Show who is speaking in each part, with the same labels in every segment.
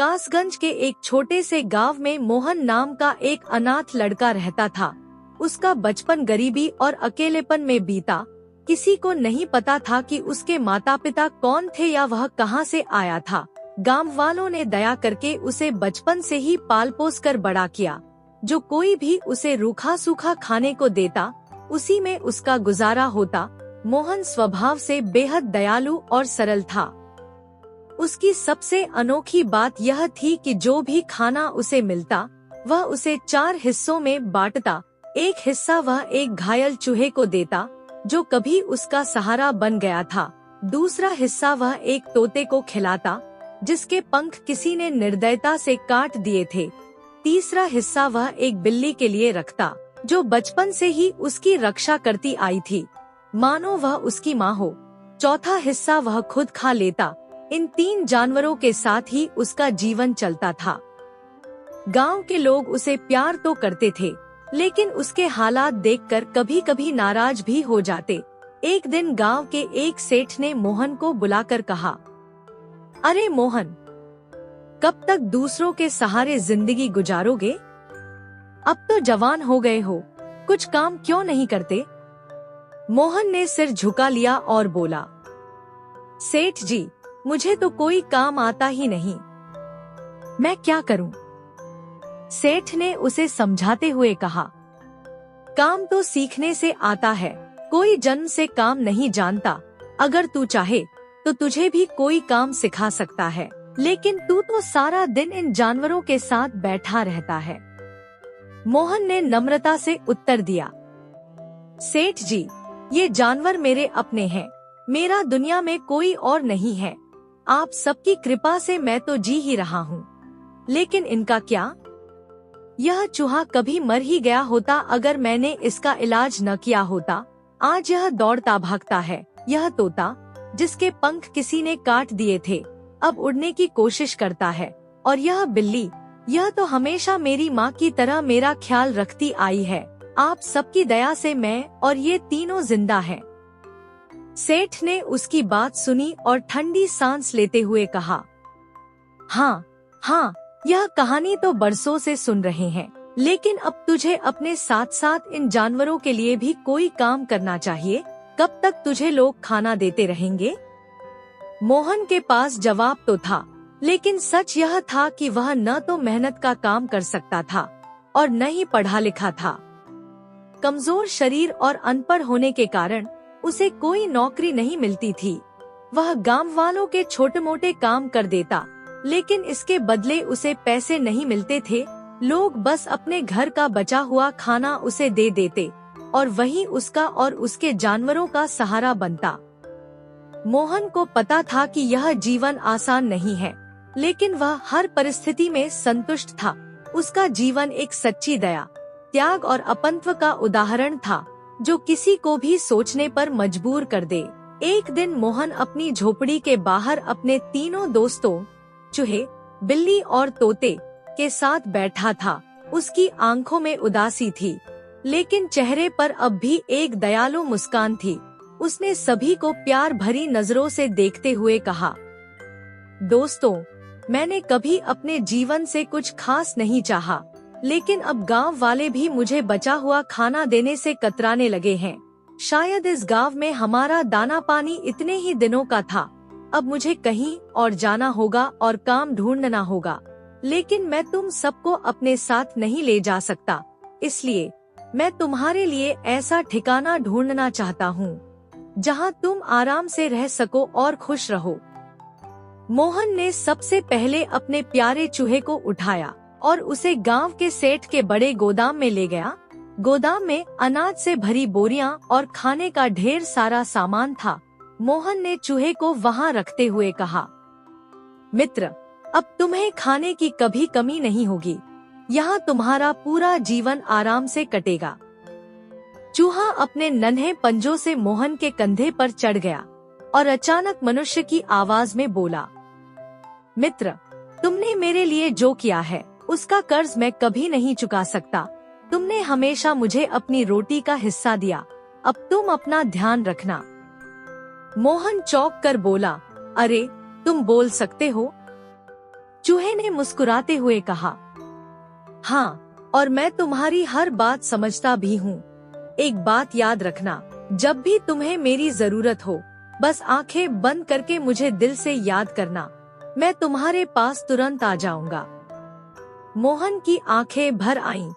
Speaker 1: कासगंज के एक छोटे से गांव में मोहन नाम का एक अनाथ लड़का रहता था। उसका बचपन गरीबी और अकेलेपन में बीता। किसी को नहीं पता था कि उसके माता पिता कौन थे या वह कहां से आया था। गांव वालों ने दया करके उसे बचपन से ही पाल पोस कर बड़ा किया। जो कोई भी उसे रूखा सूखा खाने को देता, उसी में उसका गुजारा होता। मोहन स्वभाव से बेहद दयालु और सरल था। उसकी सबसे अनोखी बात यह थी कि जो भी खाना उसे मिलता, वह उसे 4 हिस्सों में बांटता। एक हिस्सा वह एक घायल चूहे को देता, जो कभी उसका सहारा बन गया था। दूसरा हिस्सा वह एक तोते को खिलाता, जिसके पंख किसी ने निर्दयता से काट दिए थे। तीसरा हिस्सा वह एक बिल्ली के लिए रखता, जो बचपन से ही उसकी रक्षा करती आई थी, मानो वह उसकी माँ हो। चौथा हिस्सा वह खुद खा लेता। इन 3 जानवरों के साथ ही उसका जीवन चलता था। गांव के लोग उसे प्यार तो करते थे, लेकिन उसके हालात देखकर कभी कभी नाराज भी हो जाते। एक दिन गांव के एक सेठ ने मोहन को बुलाकर कहा, अरे मोहन, कब तक दूसरों के सहारे जिंदगी गुजारोगे? अब तो जवान हो गए हो, कुछ काम क्यों नहीं करते? मोहन ने सिर झुका लिया और बोला, सेठ जी, मुझे तो कोई काम आता ही नहीं, मैं क्या करूं? सेठ ने उसे समझाते हुए कहा, काम तो सीखने से आता है, कोई जन्म से काम नहीं जानता। अगर तू चाहे तो तुझे भी कोई काम सिखा सकता है, लेकिन तू तो सारा दिन इन जानवरों के साथ बैठा रहता है। मोहन ने नम्रता से उत्तर दिया, सेठ जी, ये जानवर मेरे अपने हैं, मेरा दुनिया में कोई और नहीं है। आप सबकी कृपा से मैं तो जी ही रहा हूँ, लेकिन इनका क्या? यह चूहा कभी मर ही गया होता अगर मैंने इसका इलाज न किया होता। आज यह दौड़ता भागता है। यह तोता, जिसके पंख किसी ने काट दिए थे, अब उड़ने की कोशिश करता है। और यह बिल्ली, यह तो हमेशा मेरी माँ की तरह मेरा ख्याल रखती आई है। आप सबकी दया से मैं और ये तीनों जिंदा हैं। सेठ ने उसकी बात सुनी और ठंडी सांस लेते हुए कहा, हाँ हाँ, यह कहानी तो बरसों से सुन रहे हैं, लेकिन अब तुझे अपने साथ साथ इन जानवरों के लिए भी कोई काम करना चाहिए। कब तक तुझे लोग खाना देते रहेंगे? मोहन के पास जवाब तो था, लेकिन सच यह था कि वह न तो मेहनत का काम कर सकता था और न ही पढ़ा लिखा था। कमजोर शरीर और अनपढ़ होने के कारण उसे कोई नौकरी नहीं मिलती थी। वह गांव वालों के छोटे मोटे काम कर देता, लेकिन इसके बदले उसे पैसे नहीं मिलते थे। लोग बस अपने घर का बचा हुआ खाना उसे दे देते और वही उसका और उसके जानवरों का सहारा बनता। मोहन को पता था कि यह जीवन आसान नहीं है, लेकिन वह हर परिस्थिति में संतुष्ट था। उसका जीवन एक सच्ची दया, त्याग और अपनत्व का उदाहरण था, जो किसी को भी सोचने पर मजबूर कर दे। एक दिन मोहन अपनी झोपड़ी के बाहर अपने तीनों दोस्तों, चूहे, बिल्ली और तोते के साथ बैठा था। उसकी आंखों में उदासी थी, लेकिन चेहरे पर अब भी एक दयालु मुस्कान थी। उसने सभी को प्यार भरी नजरों से देखते हुए कहा, दोस्तों, मैंने कभी अपने जीवन से कुछ खास नहीं चाहा, लेकिन अब गांव वाले भी मुझे बचा हुआ खाना देने से कतराने लगे हैं। शायद इस गांव में हमारा दाना पानी इतने ही दिनों का था। अब मुझे कहीं और जाना होगा और काम ढूंढना होगा, लेकिन मैं तुम सबको अपने साथ नहीं ले जा सकता। इसलिए मैं तुम्हारे लिए ऐसा ठिकाना ढूंढना चाहता हूँ, जहाँ तुम आराम से रह सको और खुश रहो। मोहन ने सबसे पहले अपने प्यारे चूहे को उठाया और उसे गांव के सेठ के बड़े गोदाम में ले गया। गोदाम में अनाज से भरी बोरियां और खाने का ढेर सारा सामान था। मोहन ने चूहे को वहां रखते हुए कहा, मित्र, अब तुम्हें खाने की कभी कमी नहीं होगी। यहाँ तुम्हारा पूरा जीवन आराम से कटेगा। चूहा अपने नन्हे पंजों से मोहन के कंधे पर चढ़ गया और अचानक मनुष्य की आवाज में बोला, मित्र, तुमने मेरे लिए जो किया है उसका कर्ज मैं कभी नहीं चुका सकता। तुमने हमेशा मुझे अपनी रोटी का हिस्सा दिया, अब तुम अपना ध्यान रखना। मोहन चौंक कर बोला, अरे, तुम बोल सकते हो? चूहे ने मुस्कुराते हुए कहा, हाँ, और मैं तुम्हारी हर बात समझता भी हूँ। एक बात याद रखना, जब भी तुम्हें मेरी जरूरत हो, बस आंखें बंद करके मुझे दिल से याद करना, मैं तुम्हारे पास तुरंत आ जाऊंगा। मोहन की आंखें भर आईं।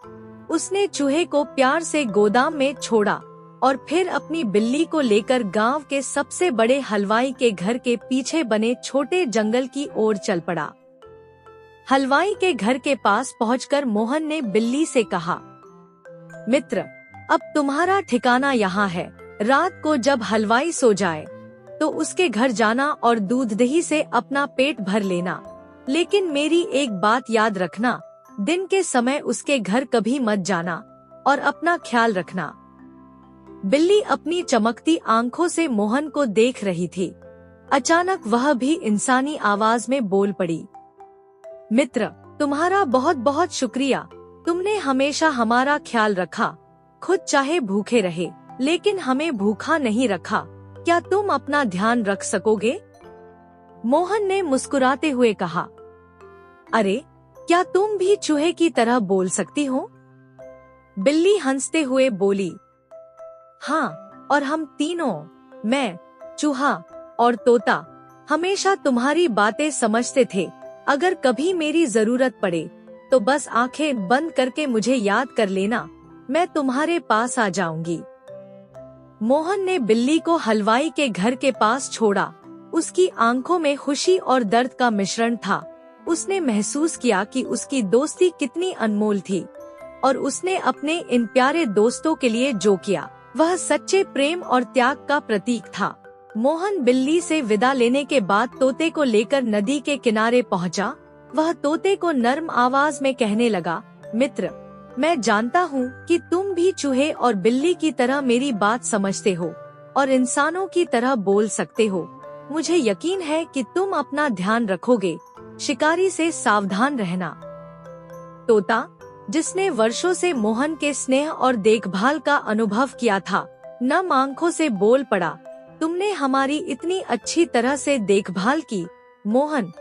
Speaker 1: उसने चूहे को प्यार से गोदाम में छोड़ा और फिर अपनी बिल्ली को लेकर गांव के सबसे बड़े हलवाई के घर के पीछे बने छोटे जंगल की ओर चल पड़ा। हलवाई के घर के पास पहुंचकर मोहन ने बिल्ली से कहा, मित्र, अब तुम्हारा ठिकाना यहाँ है। रात को जब हलवाई सो जाए तो उसके घर जाना और दूध दही से अपना पेट भर लेना, लेकिन मेरी एक बात याद रखना, दिन के समय उसके घर कभी मत जाना और अपना ख्याल रखना। बिल्ली अपनी चमकती आंखों से मोहन को देख रही थी। अचानक वह भी इंसानी आवाज में बोल पड़ी, मित्र, तुम्हारा बहुत बहुत शुक्रिया। तुमने हमेशा हमारा ख्याल रखा। खुद चाहे भूखे रहे, लेकिन हमें भूखा नहीं रखा। क्या तुम अपना ध्यान रख सकोगे? मोहन ने मुस्कुराते हुए कहा, अरे, क्या तुम भी चूहे की तरह बोल सकती हो? बिल्ली हंसते हुए बोली, हाँ, और हम तीनों, मैं, चूहा और तोता, हमेशा तुम्हारी बातें समझते थे। अगर कभी मेरी जरूरत पड़े तो बस आंखें बंद करके मुझे याद कर लेना, मैं तुम्हारे पास आ जाऊंगी। मोहन ने बिल्ली को हलवाई के घर के पास छोड़ा। उसकी आंखों में खुशी और दर्द का मिश्रण था। उसने महसूस किया कि उसकी दोस्ती कितनी अनमोल थी और उसने अपने इन प्यारे दोस्तों के लिए जो किया, वह सच्चे प्रेम और त्याग का प्रतीक था। मोहन बिल्ली से विदा लेने के बाद तोते को लेकर नदी के किनारे पहुंचा। वह तोते को नर्म आवाज में कहने लगा, मित्र, मैं जानता हूँ कि तुम भी चूहे और बिल्ली की तरह मेरी बात समझते हो और इंसानों की तरह बोल सकते हो। मुझे यकीन है कि तुम अपना ध्यान रखोगे। शिकारी से सावधान रहना। तोता, जिसने वर्षों से मोहन के स्नेह और देखभाल का अनुभव किया था, नम आंखों से बोल पड़ा, तुमने हमारी इतनी अच्छी तरह से देखभाल की। मोहन,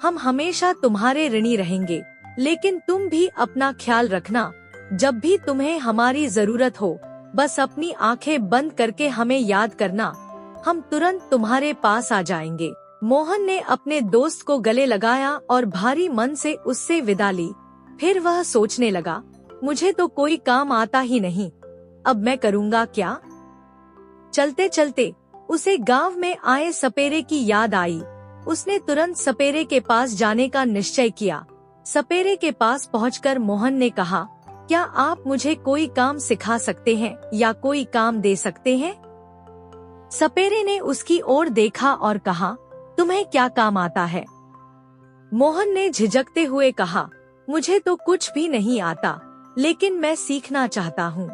Speaker 1: हम हमेशा तुम्हारे ऋणी रहेंगे, लेकिन तुम भी अपना ख्याल रखना। जब भी तुम्हें हमारी जरूरत हो, बस अपनी आंखें बंद करके हमें याद करना, हम तुरंत तुम्हारे पास आ जाएंगे। मोहन ने अपने दोस्त को गले लगाया और भारी मन से उससे विदा ली। फिर वह सोचने लगा, मुझे तो कोई काम आता ही नहीं, अब मैं करूँगा क्या? चलते चलते उसे गांव में आए सपेरे की याद आई। उसने तुरंत सपेरे के पास जाने का निश्चय किया। सपेरे के पास पहुंचकर मोहन ने कहा, क्या आप मुझे कोई काम सिखा सकते हैं या कोई काम दे सकते हैं? सपेरे ने उसकी ओर देखा और कहा, तुम्हें क्या काम आता है? मोहन ने झिझकते हुए कहा, मुझे तो कुछ भी नहीं आता, लेकिन मैं सीखना चाहता हूँ।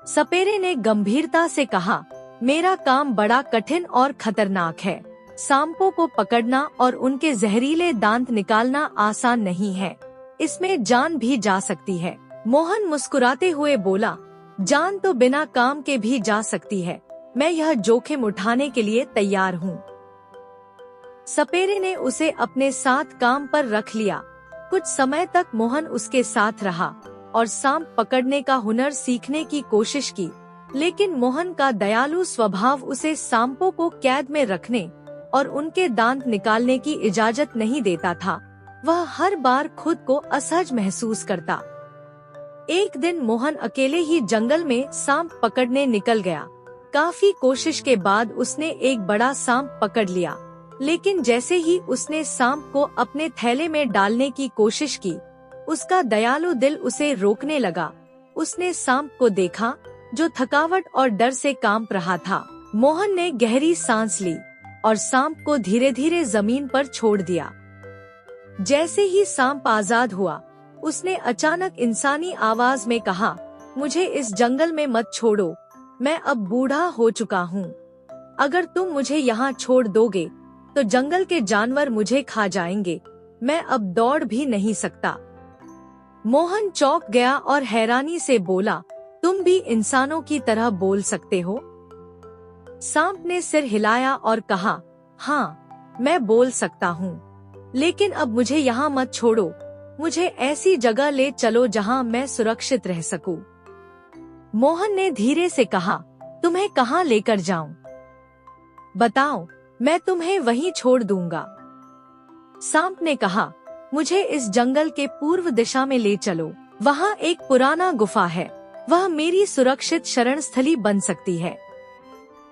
Speaker 1: सपेरे ने गंभीरता से कहा, मेरा काम बड़ा कठिन और खतरनाक है। सांपों को पकड़ना और उनके जहरीले दांत निकालना आसान नहीं है, इसमें जान भी जा सकती है। मोहन मुस्कुराते हुए बोला, जान तो बिना काम के भी जा सकती है, मैं यह जोखिम उठाने के लिए तैयार हूँ। सपेरे ने उसे अपने साथ काम पर रख लिया। कुछ समय तक मोहन उसके साथ रहा और सांप पकड़ने का हुनर सीखने की कोशिश की, लेकिन मोहन का दयालु स्वभाव उसे सांपों को कैद में रखने और उनके दांत निकालने की इजाजत नहीं देता था। वह हर बार खुद को असहज महसूस करता। एक दिन मोहन अकेले ही जंगल में सांप पकड़ने निकल गया। काफी कोशिश के बाद उसने एक बड़ा सांप पकड़ लिया, लेकिन जैसे ही उसने सांप को अपने थैले में डालने की कोशिश की, उसका दयालु दिल उसे रोकने लगा। उसने सांप को देखा जो थकावट और डर से कांप रहा था। मोहन ने गहरी सांस ली और सांप को धीरे धीरे जमीन पर छोड़ दिया। जैसे ही सांप आजाद हुआ, उसने अचानक इंसानी आवाज में कहा, मुझे इस जंगल में मत छोड़ो, मैं अब बूढ़ा हो चुका हूँ। अगर तुम मुझे यहाँ छोड़ दोगे तो जंगल के जानवर मुझे खा जाएंगे, मैं अब दौड़ भी नहीं सकता। मोहन चौंक गया और हैरानी से बोला, तुम भी इंसानों की तरह बोल सकते हो? सांप ने सिर हिलाया और कहा, हाँ, मैं बोल सकता हूँ। लेकिन अब मुझे यहाँ मत छोड़ो, मुझे ऐसी जगह ले चलो जहाँ मैं सुरक्षित रह सकूं। मोहन ने धीरे से कहा, तुम्हें कहाँ लेकर जाऊं? बताओ, मैं तुम्हें वहीं छोड़ दूंगा। सांप ने कहा, मुझे इस जंगल के पूर्व दिशा में ले चलो, वहाँ एक पुराना गुफा है, वह मेरी सुरक्षित शरण स्थली बन सकती है।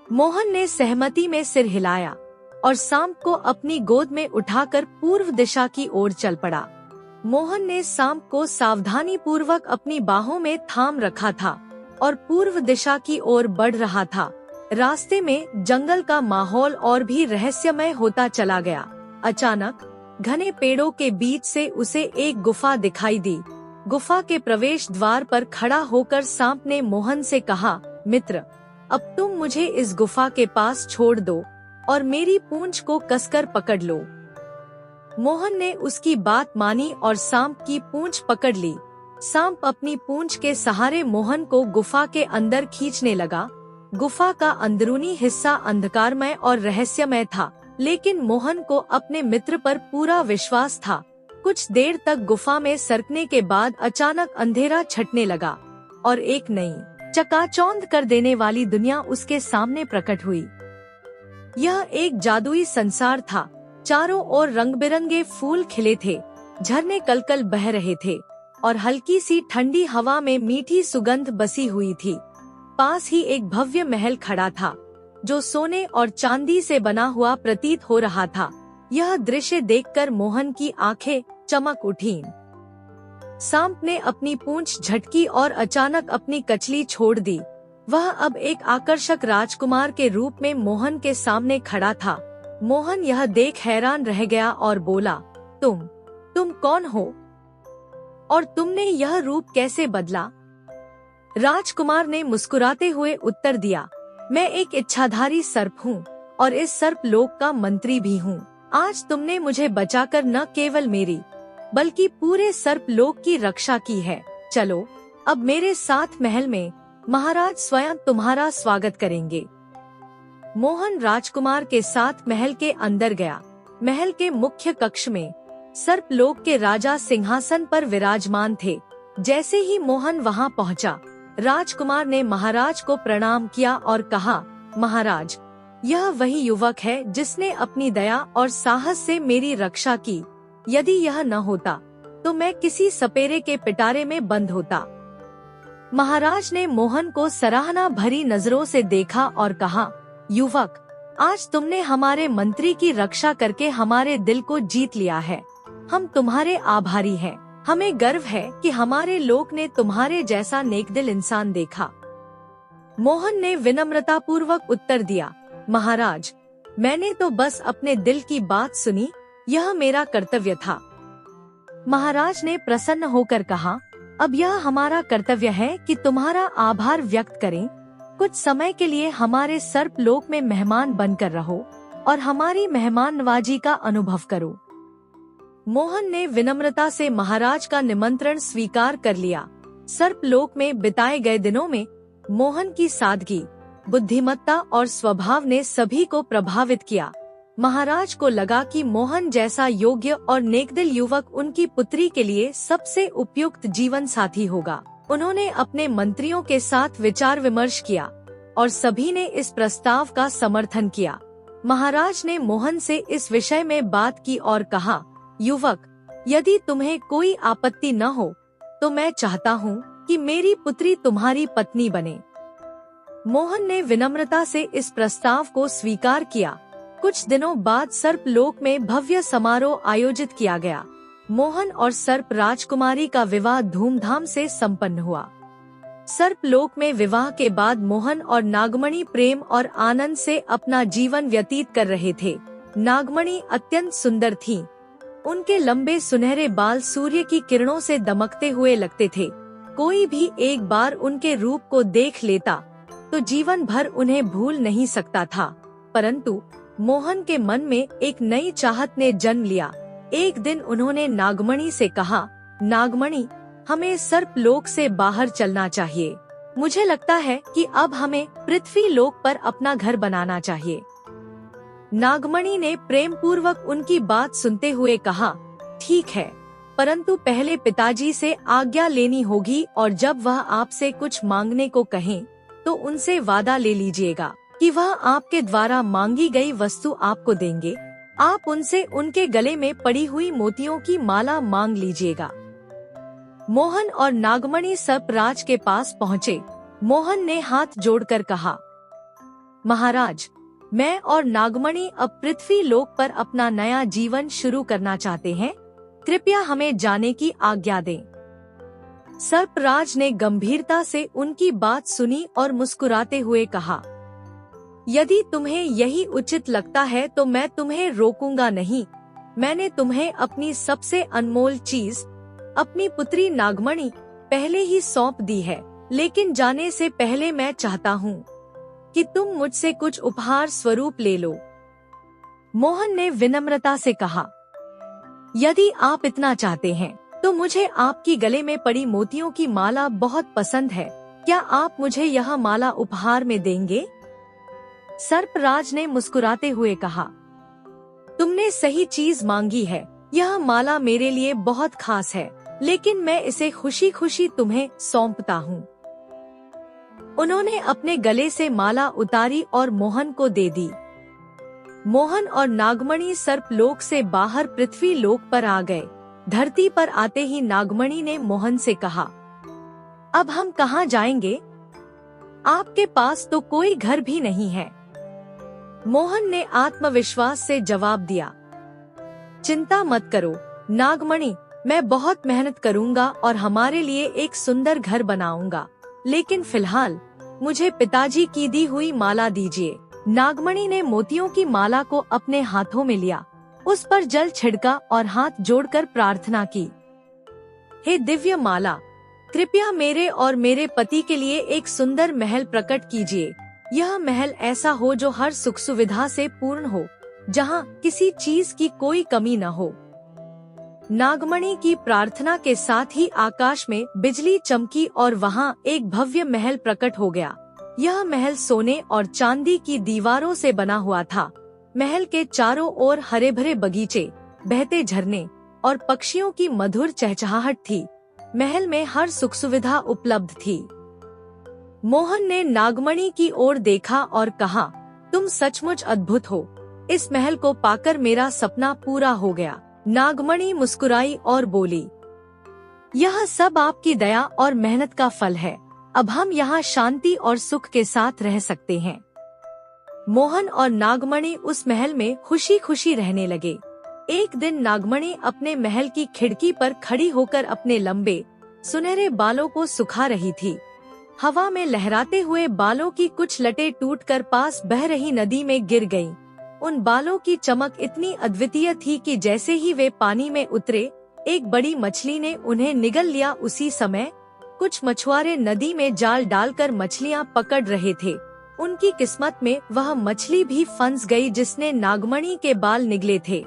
Speaker 1: मोहन ने सहमति में सिर हिलाया और सांप को अपनी गोद में उठाकर पूर्व दिशा की ओर चल पड़ा। मोहन ने सांप को सावधानी पूर्वक अपनी बाहों में थाम रखा था और पूर्व दिशा की ओर बढ़ रहा था। रास्ते में जंगल का माहौल और भी रहस्यमय होता चला गया। अचानक घने पेड़ों के बीच से उसे एक गुफा दिखाई दी। गुफा के प्रवेश द्वार पर खड़ा होकर सांप ने मोहन से कहा, मित्र, अब तुम मुझे इस गुफा के पास छोड़ दो और मेरी पूंछ को कसकर पकड़ लो। मोहन ने उसकी बात मानी और सांप की पूंछ पकड़ ली। सांप अपनी पूंछ के सहारे मोहन को गुफा के अंदर खींचने लगा। गुफा का अंदरूनी हिस्सा अंधकारमय और रहस्यमय था, लेकिन मोहन को अपने मित्र पर पूरा विश्वास था। कुछ देर तक गुफा में सरकने के बाद अचानक अंधेरा छटने लगा और एक नई चकाचौंध कर देने वाली दुनिया उसके सामने प्रकट हुई। यह एक जादुई संसार था। चारों ओर रंग बिरंगे फूल खिले थे, झरने कलकल बह रहे थे और हल्की सी ठंडी हवा में मीठी सुगंध बसी हुई थी। पास ही एक भव्य महल खड़ा था, जो सोने और चांदी से बना हुआ प्रतीत हो रहा था। यह दृश्य देखकर मोहन की आंखें चमक उठीं। सांप ने अपनी पूंछ झटकी और अचानक अपनी कचली छोड़ दी। वह अब एक आकर्षक राजकुमार के रूप में मोहन के सामने खड़ा था। मोहन यह देख हैरान रह गया और बोला, तुम कौन हो और तुमने यह रूप कैसे बदला? राजकुमार ने मुस्कुराते हुए उत्तर दिया, मैं एक इच्छाधारी सर्प हूँ और इस सर्प लोक का मंत्री भी हूँ। आज तुमने मुझे बचाकर न केवल मेरी बल्कि पूरे सर्प लोक की रक्षा की है। चलो अब मेरे साथ महल में, महाराज स्वयं तुम्हारा स्वागत करेंगे। मोहन राजकुमार के साथ महल के अंदर गया। महल के मुख्य कक्ष में सर्प लोक के राजा सिंहासन पर विराजमान थे। जैसे ही मोहन वहां पहुंचा, राजकुमार ने महाराज को प्रणाम किया और कहा, महाराज, यह वही युवक है जिसने अपनी दया और साहस से मेरी रक्षा की। यदि यह न होता तो मैं किसी सपेरे के पिटारे में बंद होता। महाराज ने मोहन को सराहना भरी नजरों से देखा और कहा, युवक, आज तुमने हमारे मंत्री की रक्षा करके हमारे दिल को जीत लिया है। हम तुम्हारे आभारी हैं। हमें गर्व है कि हमारे लोक ने तुम्हारे जैसा नेकदिल इंसान देखा। मोहन ने विनम्रता पूर्वक उत्तर दिया, महाराज, मैंने तो बस अपने दिल की बात सुनी, यह मेरा कर्तव्य था। महाराज ने प्रसन्न होकर कहा, अब यह हमारा कर्तव्य है कि तुम्हारा आभार व्यक्त करें। कुछ समय के लिए हमारे सर्प लोक में मेहमान बनकर रहो और हमारी मेहमान नवाजी का अनुभव करो। मोहन ने विनम्रता से महाराज का निमंत्रण स्वीकार कर लिया। सर्प लोक में बिताए गए दिनों में मोहन की सादगी, बुद्धिमत्ता और स्वभाव ने सभी को प्रभावित किया। महाराज को लगा कि मोहन जैसा योग्य और नेकदिल युवक उनकी पुत्री के लिए सबसे उपयुक्त जीवन साथी होगा। उन्होंने अपने मंत्रियों के साथ विचार विमर्श किया और सभी ने इस प्रस्ताव का समर्थन किया। महाराज ने मोहन से इस विषय में बात की और कहा, युवक, यदि तुम्हें कोई आपत्ति न हो तो मैं चाहता हूँ कि मेरी पुत्री तुम्हारी पत्नी बने। मोहन ने विनम्रता से इस प्रस्ताव को स्वीकार किया। कुछ दिनों बाद सर्प लोक में भव्य समारोह आयोजित किया गया। मोहन और सर्प राजकुमारी का विवाह धूमधाम से संपन्न हुआ। सर्प लोक में विवाह के बाद मोहन और नागमणि प्रेम और आनंद से अपना जीवन व्यतीत कर रहे थे। नागमणि अत्यंत सुंदर थीं। उनके लंबे सुनहरे बाल सूर्य की किरणों से दमकते हुए लगते थे। कोई भी एक बार उनके रूप को देख लेता तो जीवन भर उन्हें भूल नहीं सकता था। परंतु मोहन के मन में एक नई चाहत ने जन्म लिया। एक दिन उन्होंने नागमणि से कहा, नागमणि, हमें सर्प लोक से बाहर चलना चाहिए। मुझे लगता है कि अब हमें पृथ्वी लोक पर अपना घर बनाना चाहिए। नागमणि ने प्रेम पूर्वक उनकी बात सुनते हुए कहा, ठीक है, परंतु पहले पिताजी से आज्ञा लेनी होगी और जब वह आपसे कुछ मांगने को कहें तो उनसे वादा ले लीजिएगा कि वह आपके द्वारा मांगी गई वस्तु आपको देंगे। आप उनसे उनके गले में पड़ी हुई मोतियों की माला मांग लीजिएगा। मोहन और नागमणि सर्पराज के पास पहुँचे। मोहन ने हाथ जोड़कर कहा, महाराज, मैं और नागमणि अब पृथ्वी लोक पर अपना नया जीवन शुरू करना चाहते हैं, कृपया हमें जाने की आज्ञा दें। सर्पराज ने गंभीरता से उनकी बात सुनी और मुस्कुराते हुए कहा, यदि तुम्हें यही उचित लगता है तो मैं तुम्हें रोकूंगा नहीं। मैंने तुम्हें अपनी सबसे अनमोल चीज, अपनी पुत्री नागमणि, पहले ही सौंप दी है, लेकिन जाने से पहले मैं चाहता हूँ कि तुम मुझसे कुछ उपहार स्वरूप ले लो। मोहन ने विनम्रता से कहा, यदि आप इतना चाहते हैं तो मुझे आपकी गले में पड़ी मोतियों की माला बहुत पसंद है। क्या आप मुझे यह माला उपहार में देंगे? सर्पराज ने मुस्कुराते हुए कहा, तुमने सही चीज मांगी है। यह माला मेरे लिए बहुत खास है, लेकिन मैं इसे खुशी खुशी तुम्हें सौंपता हूँ। उन्होंने अपने गले से माला उतारी और मोहन को दे दी। मोहन और नागमणि सर्पलोक से बाहर पृथ्वी लोक पर आ गए। धरती पर आते ही नागमणि ने मोहन से कहा, अब हम कहाँ जाएंगे? आपके पास तो कोई घर भी नहीं है। मोहन ने आत्मविश्वास से जवाब दिया, चिंता मत करो नागमणि, मैं बहुत मेहनत करूंगा और हमारे लिए एक सुंदर घर बनाऊंगा, लेकिन फिलहाल मुझे पिताजी की दी हुई माला दीजिए। नागमणि ने मोतियों की माला को अपने हाथों में लिया, उस पर जल छिड़का और हाथ जोड़कर प्रार्थना की, हे दिव्य माला, कृपया मेरे और मेरे पति के लिए एक सुंदर महल प्रकट कीजिए। यह महल ऐसा हो जो हर सुख सुविधा से पूर्ण हो, जहाँ किसी चीज की कोई कमी न हो। नागमणि की प्रार्थना के साथ ही आकाश में बिजली चमकी और वहाँ एक भव्य महल प्रकट हो गया। यह महल सोने और चांदी की दीवारों से बना हुआ था। महल के चारों ओर हरे भरे बगीचे, बहते झरने और पक्षियों की मधुर चहचहाहट थी। महल में हर सुख सुविधा उपलब्ध थी। मोहन ने नागमणि की ओर देखा और कहा, तुम सचमुच अद्भुत हो। इस महल को पाकर मेरा सपना पूरा हो गया। नागमणि मुस्कुराई और बोली, यह सब आपकी दया और मेहनत का फल है। अब हम यहाँ शांति और सुख के साथ रह सकते हैं। मोहन और नागमणि उस महल में खुशी खुशी रहने लगे। एक दिन नागमणि अपने महल की खिड़की पर खड़ी होकर अपने लंबे सुनहरे बालों को सुखा रही थी। हवा में लहराते हुए बालों की कुछ लटें टूटकर पास बह रही नदी में गिर गईं। उन बालों की चमक इतनी अद्वितीय थी कि जैसे ही वे पानी में उतरे, एक बड़ी मछली ने उन्हें निगल लिया। उसी समय कुछ मछुआरे नदी में जाल डालकर मछलियां पकड़ रहे थे। उनकी किस्मत में वह मछली भी फंस गई जिसने नागमणि के बाल निगले थे।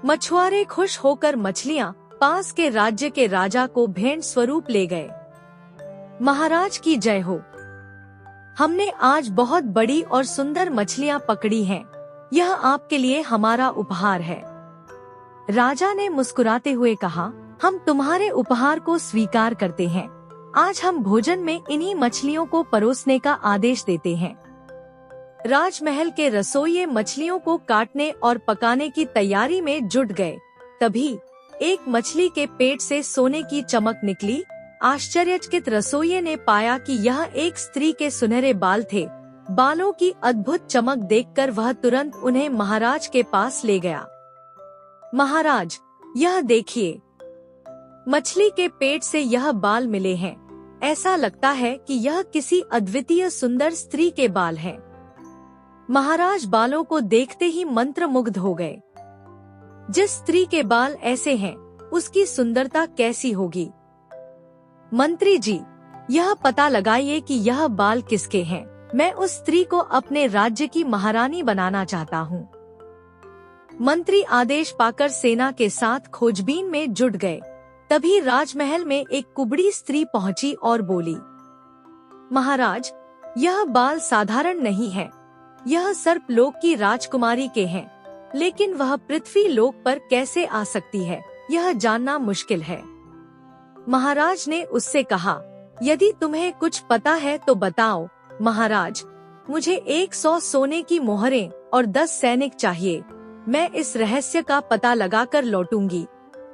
Speaker 1: मछुआरे खुश होकर मछलियां पास के राज्य के राजा को भेंट स्वरूप ले गए। महाराज की जय हो। हमने आज बहुत बड़ी और सुंदर मछलियां पकड़ी हैं। यह आपके लिए हमारा उपहार है। राजा ने मुस्कुराते हुए कहा, हम तुम्हारे उपहार को स्वीकार करते हैं। आज हम भोजन में इन्हीं मछलियों को परोसने का आदेश देते हैं। राजमहल के रसोइये मछलियों को काटने और पकाने की तैयारी में जुट गए। तभी एक मछली के पेट से सोने की चमक निकली। आश्चर्यचकित रसोइये ने पाया कि यह एक स्त्री के सुनहरे बाल थे। बालों की अद्भुत चमक देखकर वह तुरंत उन्हें महाराज के पास ले गया। महाराज, यह देखिए, मछली के पेट से यह बाल मिले हैं। ऐसा लगता है कि यह किसी अद्वितीय सुंदर स्त्री के बाल हैं। महाराज बालों को देखते ही मंत्रमुग्ध हो गए। जिस स्त्री के बाल ऐसे हैं, उसकी सुंदरता कैसी होगी। मंत्री जी, यह पता लगाइए कि यह बाल किसके हैं। मैं उस स्त्री को अपने राज्य की महारानी बनाना चाहता हूँ। मंत्री आदेश पाकर सेना के साथ खोजबीन में जुट गए। तभी राजमहल में एक कुबड़ी स्त्री पहुंची और बोली, महाराज, यह बाल साधारण नहीं है। यह सर्पलोक की राजकुमारी के हैं, लेकिन वह पृथ्वी लोक पर कैसे आ सकती है, यह जानना मुश्किल है। महाराज ने उससे कहा, यदि तुम्हें कुछ पता है तो बताओ। महाराज, मुझे 100 सोने की मोहरें और 10 सैनिक चाहिए। मैं इस रहस्य का पता लगाकर लौटूंगी।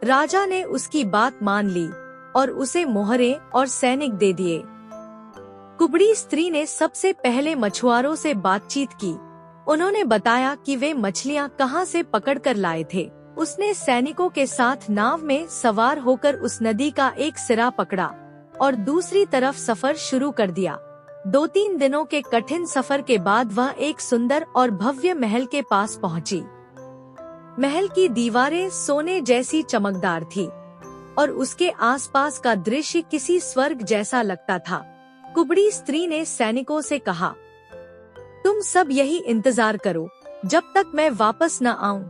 Speaker 1: राजा ने उसकी बात मान ली और उसे मोहरें और सैनिक दे दिए। कुबड़ी स्त्री ने सबसे पहले मछुआरों से बातचीत की। उन्होंने बताया कि वे मछलियां कहां से पकड़कर लाए थे। उसने सैनिकों के साथ नाव में सवार होकर उस नदी का एक सिरा पकड़ा और दूसरी तरफ सफर शुरू कर दिया। 2-3 दिनों के कठिन सफर के बाद वह एक सुंदर और भव्य महल के पास पहुंची। महल की दीवारें सोने जैसी चमकदार थी और उसके आसपास का दृश्य किसी स्वर्ग जैसा लगता था। कुबड़ी स्त्री ने सैनिकों से कहा, तुम सब यही इंतजार करो जब तक मैं वापस न आऊं।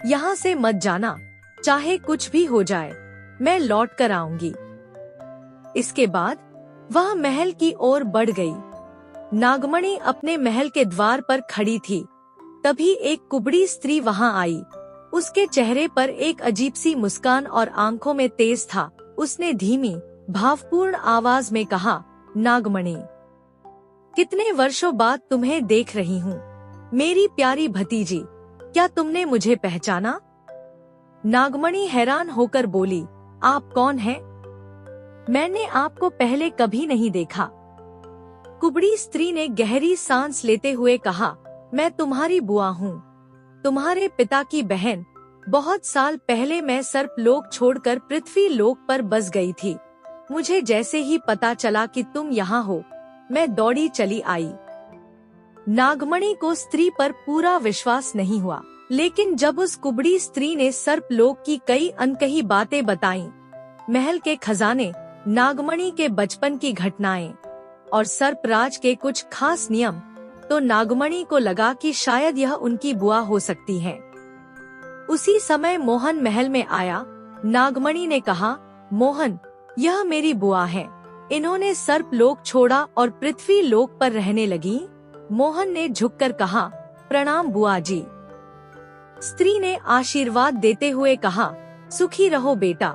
Speaker 1: यहाँ से मत जाना, चाहे कुछ भी हो जाए, मैं लौट कर आऊंगी। इसके बाद वह महल की ओर बढ़ गई। नागमणि अपने महल के द्वार पर खड़ी थी। तभी एक कुबड़ी स्त्री वहां आई। उसके चेहरे पर एक अजीब सी मुस्कान और आंखों में तेज था। उसने धीमी, भावपूर्ण आवाज में कहा, नागमणि, कितने वर्षों बाद तुम्हें देख रही हूँ। मेरी प्यारी भतीजी, क्या तुमने मुझे पहचाना? नागमणि हैरान होकर बोली, आप कौन हैं? मैंने आपको पहले कभी नहीं देखा। कुबड़ी स्त्री ने गहरी सांस लेते हुए कहा, मैं तुम्हारी बुआ हूँ, तुम्हारे पिता की बहन। बहुत साल पहले मैं सर्पलोक छोड़कर पृथ्वी लोक पर बस गई थी। मुझे जैसे ही पता चला कि तुम यहाँ हो, मैं दौड़ी चली आई। नागमणि को स्त्री पर पूरा विश्वास नहीं हुआ, लेकिन जब उस कुबड़ी स्त्री ने सर्पलोक की कई अनकही बातें बताईं, महल के खजाने, नागमणि के बचपन की घटनाएं और सर्पराज के कुछ खास नियम, तो नागमणि को लगा कि शायद यह उनकी बुआ हो सकती है। उसी समय मोहन महल में आया। नागमणि ने कहा, मोहन, यह मेरी बुआ है। इन्होंने सर्पलोक छोड़ा और पृथ्वी लोक पर रहने लगी। मोहन ने झुककर कहा, प्रणाम बुआ जी। स्त्री ने आशीर्वाद देते हुए कहा, सुखी रहो बेटा,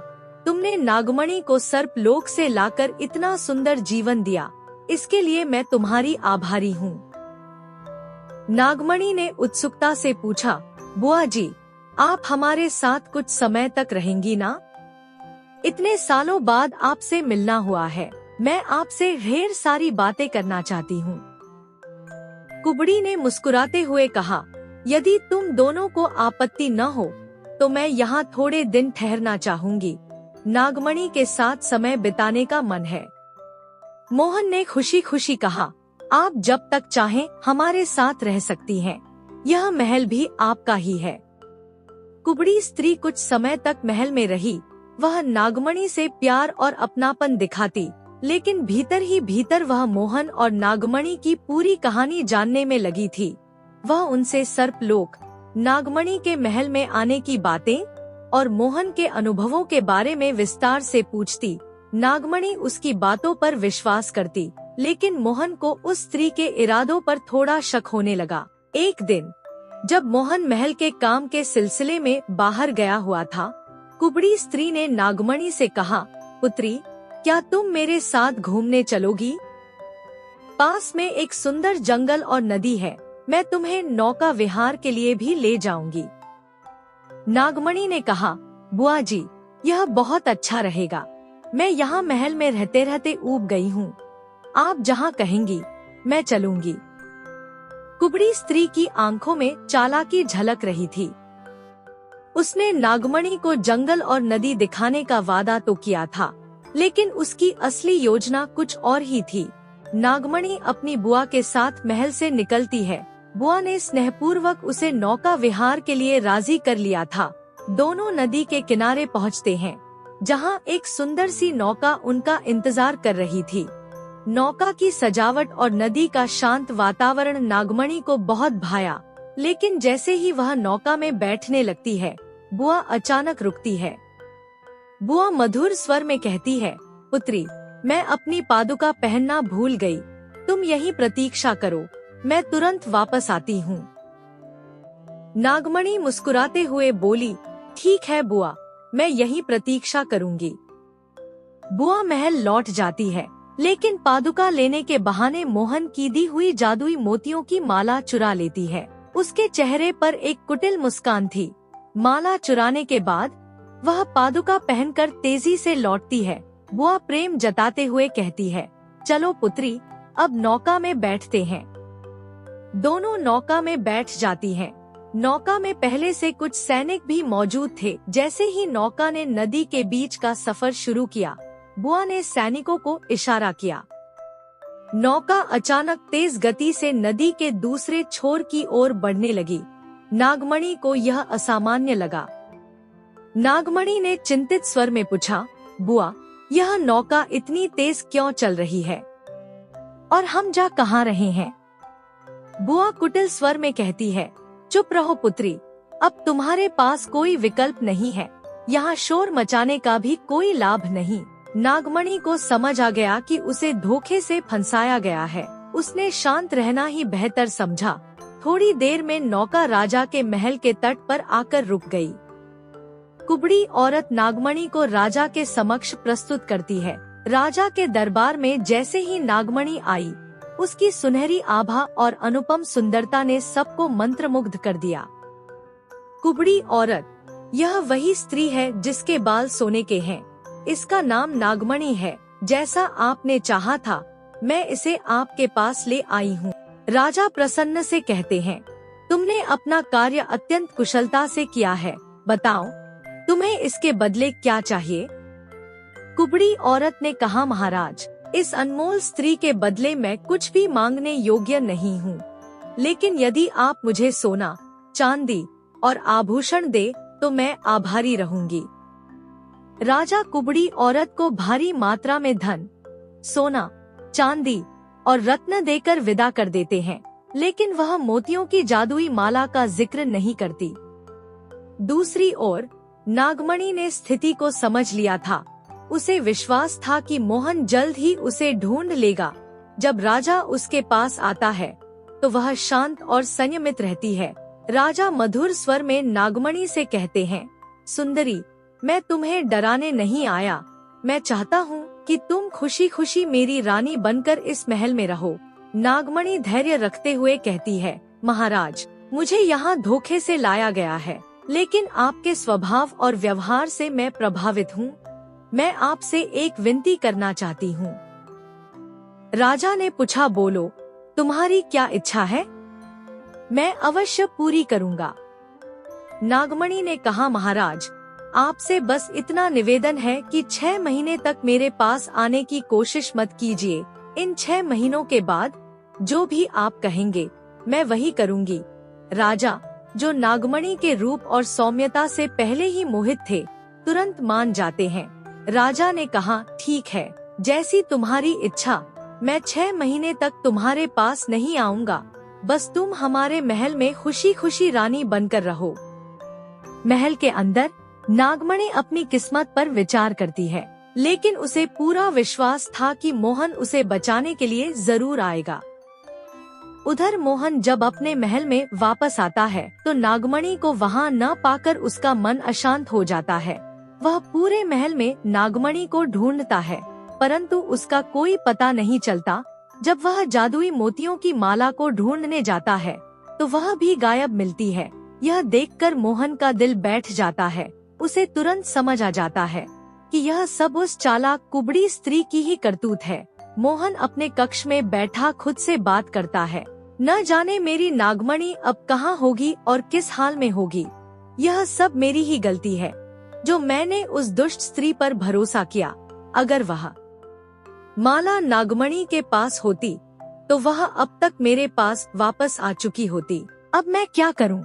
Speaker 1: तुमने नागमणि को सर्पलोक से लाकर इतना सुंदर जीवन दिया, इसके लिए मैं तुम्हारी आभारी हूँ। नागमणि ने उत्सुकता से पूछा, बुआ जी, आप हमारे साथ कुछ समय तक रहेंगी ना? इतने सालों बाद आपसे मिलना हुआ है, मैं आपसे ढेर सारी बातें करना चाहती हूँ। कुबड़ी ने मुस्कुराते हुए कहा, यदि तुम दोनों को आपत्ति न हो तो मैं यहाँ थोड़े दिन ठहरना चाहूंगी। नागमणि के साथ समय बिताने का मन है। मोहन ने खुशी खुशी कहा, आप जब तक चाहें हमारे साथ रह सकती हैं। यह महल भी आपका ही है। कुबड़ी स्त्री कुछ समय तक महल में रही। वह नागमणि से प्यार और अपनापन दिखाती, लेकिन भीतर ही भीतर वह मोहन और नागमणि की पूरी कहानी जानने में लगी थी। वह उनसे सर्पलोक, नागमणि के महल में आने की बातें और मोहन के अनुभवों के बारे में विस्तार से पूछती। नागमणि उसकी बातों पर विश्वास करती, लेकिन मोहन को उस स्त्री के इरादों पर थोड़ा शक होने लगा। एक दिन जब मोहन महल के काम के सिलसिले में बाहर गया हुआ था, कुबड़ी स्त्री ने नागमणि से कहा, पुत्री, क्या तुम मेरे साथ घूमने चलोगी? पास में एक सुंदर जंगल और नदी है, मैं तुम्हें नौका विहार के लिए भी ले जाऊंगी। नागमणि ने कहा, बुआ जी, यह बहुत अच्छा रहेगा। मैं यहाँ महल में रहते रहते ऊब गई हूँ। आप जहाँ कहेंगी मैं चलूंगी। कुबड़ी स्त्री की आंखों में चालाकी झलक रही थी। उसने नागमणि को जंगल और नदी दिखाने का वादा तो किया था, लेकिन उसकी असली योजना कुछ और ही थी। नागमणि अपनी बुआ के साथ महल से निकलती है। बुआ ने स्नेहपूर्वक उसे नौका विहार के लिए राजी कर लिया था। दोनों नदी के किनारे पहुँचते हैं, जहाँ एक सुंदर सी नौका उनका इंतजार कर रही थी। नौका की सजावट और नदी का शांत वातावरण नागमणि को बहुत भाया, लेकिन जैसे ही वह नौका में बैठने लगती है, बुआ अचानक रुकती है। बुआ मधुर स्वर में कहती है, पुत्री, मैं अपनी पादुका पहनना भूल गई। तुम यहीं प्रतीक्षा करो, मैं तुरंत वापस आती हूँ। नागमणि मुस्कुराते हुए बोली, ठीक है बुआ, मैं यहीं प्रतीक्षा करूंगी। बुआ महल लौट जाती है, लेकिन पादुका लेने के बहाने मोहन की दी हुई जादुई मोतियों की माला चुरा लेती है। उसके चेहरे पर एक कुटिल मुस्कान थी। माला चुराने के बाद वह पादुका पहनकर तेजी से लौटती है। बुआ प्रेम जताते हुए कहती है, चलो पुत्री, अब नौका में बैठते हैं। दोनों नौका में बैठ जाती हैं। नौका में पहले से कुछ सैनिक भी मौजूद थे। जैसे ही नौका ने नदी के बीच का सफर शुरू किया, बुआ ने सैनिकों को इशारा किया। नौका अचानक तेज गति से नदी के दूसरे छोर की ओर बढ़ने लगी। नागमणि को यह असामान्य लगा। नागमणि ने चिंतित स्वर में पूछा, बुआ, यह नौका इतनी तेज क्यों चल रही है और हम जा कहाँ रहे हैं? बुआ कुटिल स्वर में कहती है, चुप रहो पुत्री, अब तुम्हारे पास कोई विकल्प नहीं है। यहाँ शोर मचाने का भी कोई लाभ नहीं। नागमणि को समझ आ गया कि उसे धोखे से फंसाया गया है। उसने शांत रहना ही बेहतर समझा। थोड़ी देर में नौका राजा के महल के तट पर आकर रुक गई। कुबड़ी औरत नागमणि को राजा के समक्ष प्रस्तुत करती है। राजा के दरबार में जैसे ही नागमणि आई, उसकी सुनहरी आभा और अनुपम सुंदरता ने सबको मंत्रमुग्ध कर दिया। कुबड़ी औरत, यह वही स्त्री है जिसके बाल सोने के हैं। इसका नाम नागमणि है। जैसा आपने चाहा था, मैं इसे आपके पास ले आई हूँ। राजा प्रसन्न से कहते हैं, तुमने अपना कार्य अत्यंत कुशलता से किया है। बताओ, तुम्हें इसके बदले क्या चाहिए? कुबड़ी औरत ने कहा, महाराज, इस अनमोल स्त्री के बदले मैं कुछ भी मांगने योग्य नहीं हूँ, लेकिन यदि आप मुझे सोना, चांदी और आभूषण दे तो मैं आभारी रहूंगी। राजा कुबड़ी औरत को भारी मात्रा में धन, सोना, चांदी और रत्न देकर विदा कर देते हैं, लेकिन वह मोतियों की जादुई माला का जिक्र नहीं करती। दूसरी ओर नागमणि ने स्थिति को समझ लिया था। उसे विश्वास था कि मोहन जल्द ही उसे ढूंढ लेगा। जब राजा उसके पास आता है तो वह शांत और संयमित रहती है। राजा मधुर स्वर में नागमणि से कहते हैं, सुंदरी, मैं तुम्हें डराने नहीं आया। मैं चाहता हूँ कि तुम खुशी खुशी मेरी रानी बनकर इस महल में रहो। नागमणि धैर्य रखते हुए कहती है, महाराज, मुझे यहाँ धोखे से लाया गया है, लेकिन आपके स्वभाव और व्यवहार से मैं प्रभावित हूँ। मैं आपसे एक विनती करना चाहती हूँ। राजा ने पूछा, बोलो, तुम्हारी क्या इच्छा है? मैं अवश्य पूरी करूँगा। नागमणि ने कहा, महाराज, आपसे बस इतना निवेदन है कि 6 महीने तक मेरे पास आने की कोशिश मत कीजिए। इन 6 महीनों के बाद जो भी आप कहेंगे मैं वही करूँगी। राजा, जो नागमणि के रूप और सौम्यता से पहले ही मोहित थे, तुरंत मान जाते हैं। राजा ने कहा, ठीक है, जैसी तुम्हारी इच्छा। मैं 6 महीने तक तुम्हारे पास नहीं आऊँगा। बस तुम हमारे महल में खुशी खुशी रानी बनकर रहो। महल के अंदर नागमणि अपनी किस्मत पर विचार करती है, लेकिन उसे पूरा विश्वास था कि मोहन उसे बचाने के लिए जरूर आएगा। उधर मोहन जब अपने महल में वापस आता है तो नागमणि को वहाँ न पाकर उसका मन अशांत हो जाता है। वह पूरे महल में नागमणि को ढूंढता है, परंतु उसका कोई पता नहीं चलता। जब वह जादुई मोतियों की माला को ढूंढने जाता है तो वह भी गायब मिलती है। यह देखकर मोहन का दिल बैठ जाता है। उसे तुरंत समझ आ जाता है कि यह सब उस चालाक कुबड़ी स्त्री की ही करतूत है। मोहन अपने कक्ष में बैठा खुद से बात करता है, न जाने मेरी नागमणि अब कहाँ होगी और किस हाल में होगी। यह सब मेरी ही गलती है, जो मैंने उस दुष्ट स्त्री पर भरोसा किया। अगर वह माला नागमणि के पास होती तो वह अब तक मेरे पास वापस आ चुकी होती। अब मैं क्या करूं?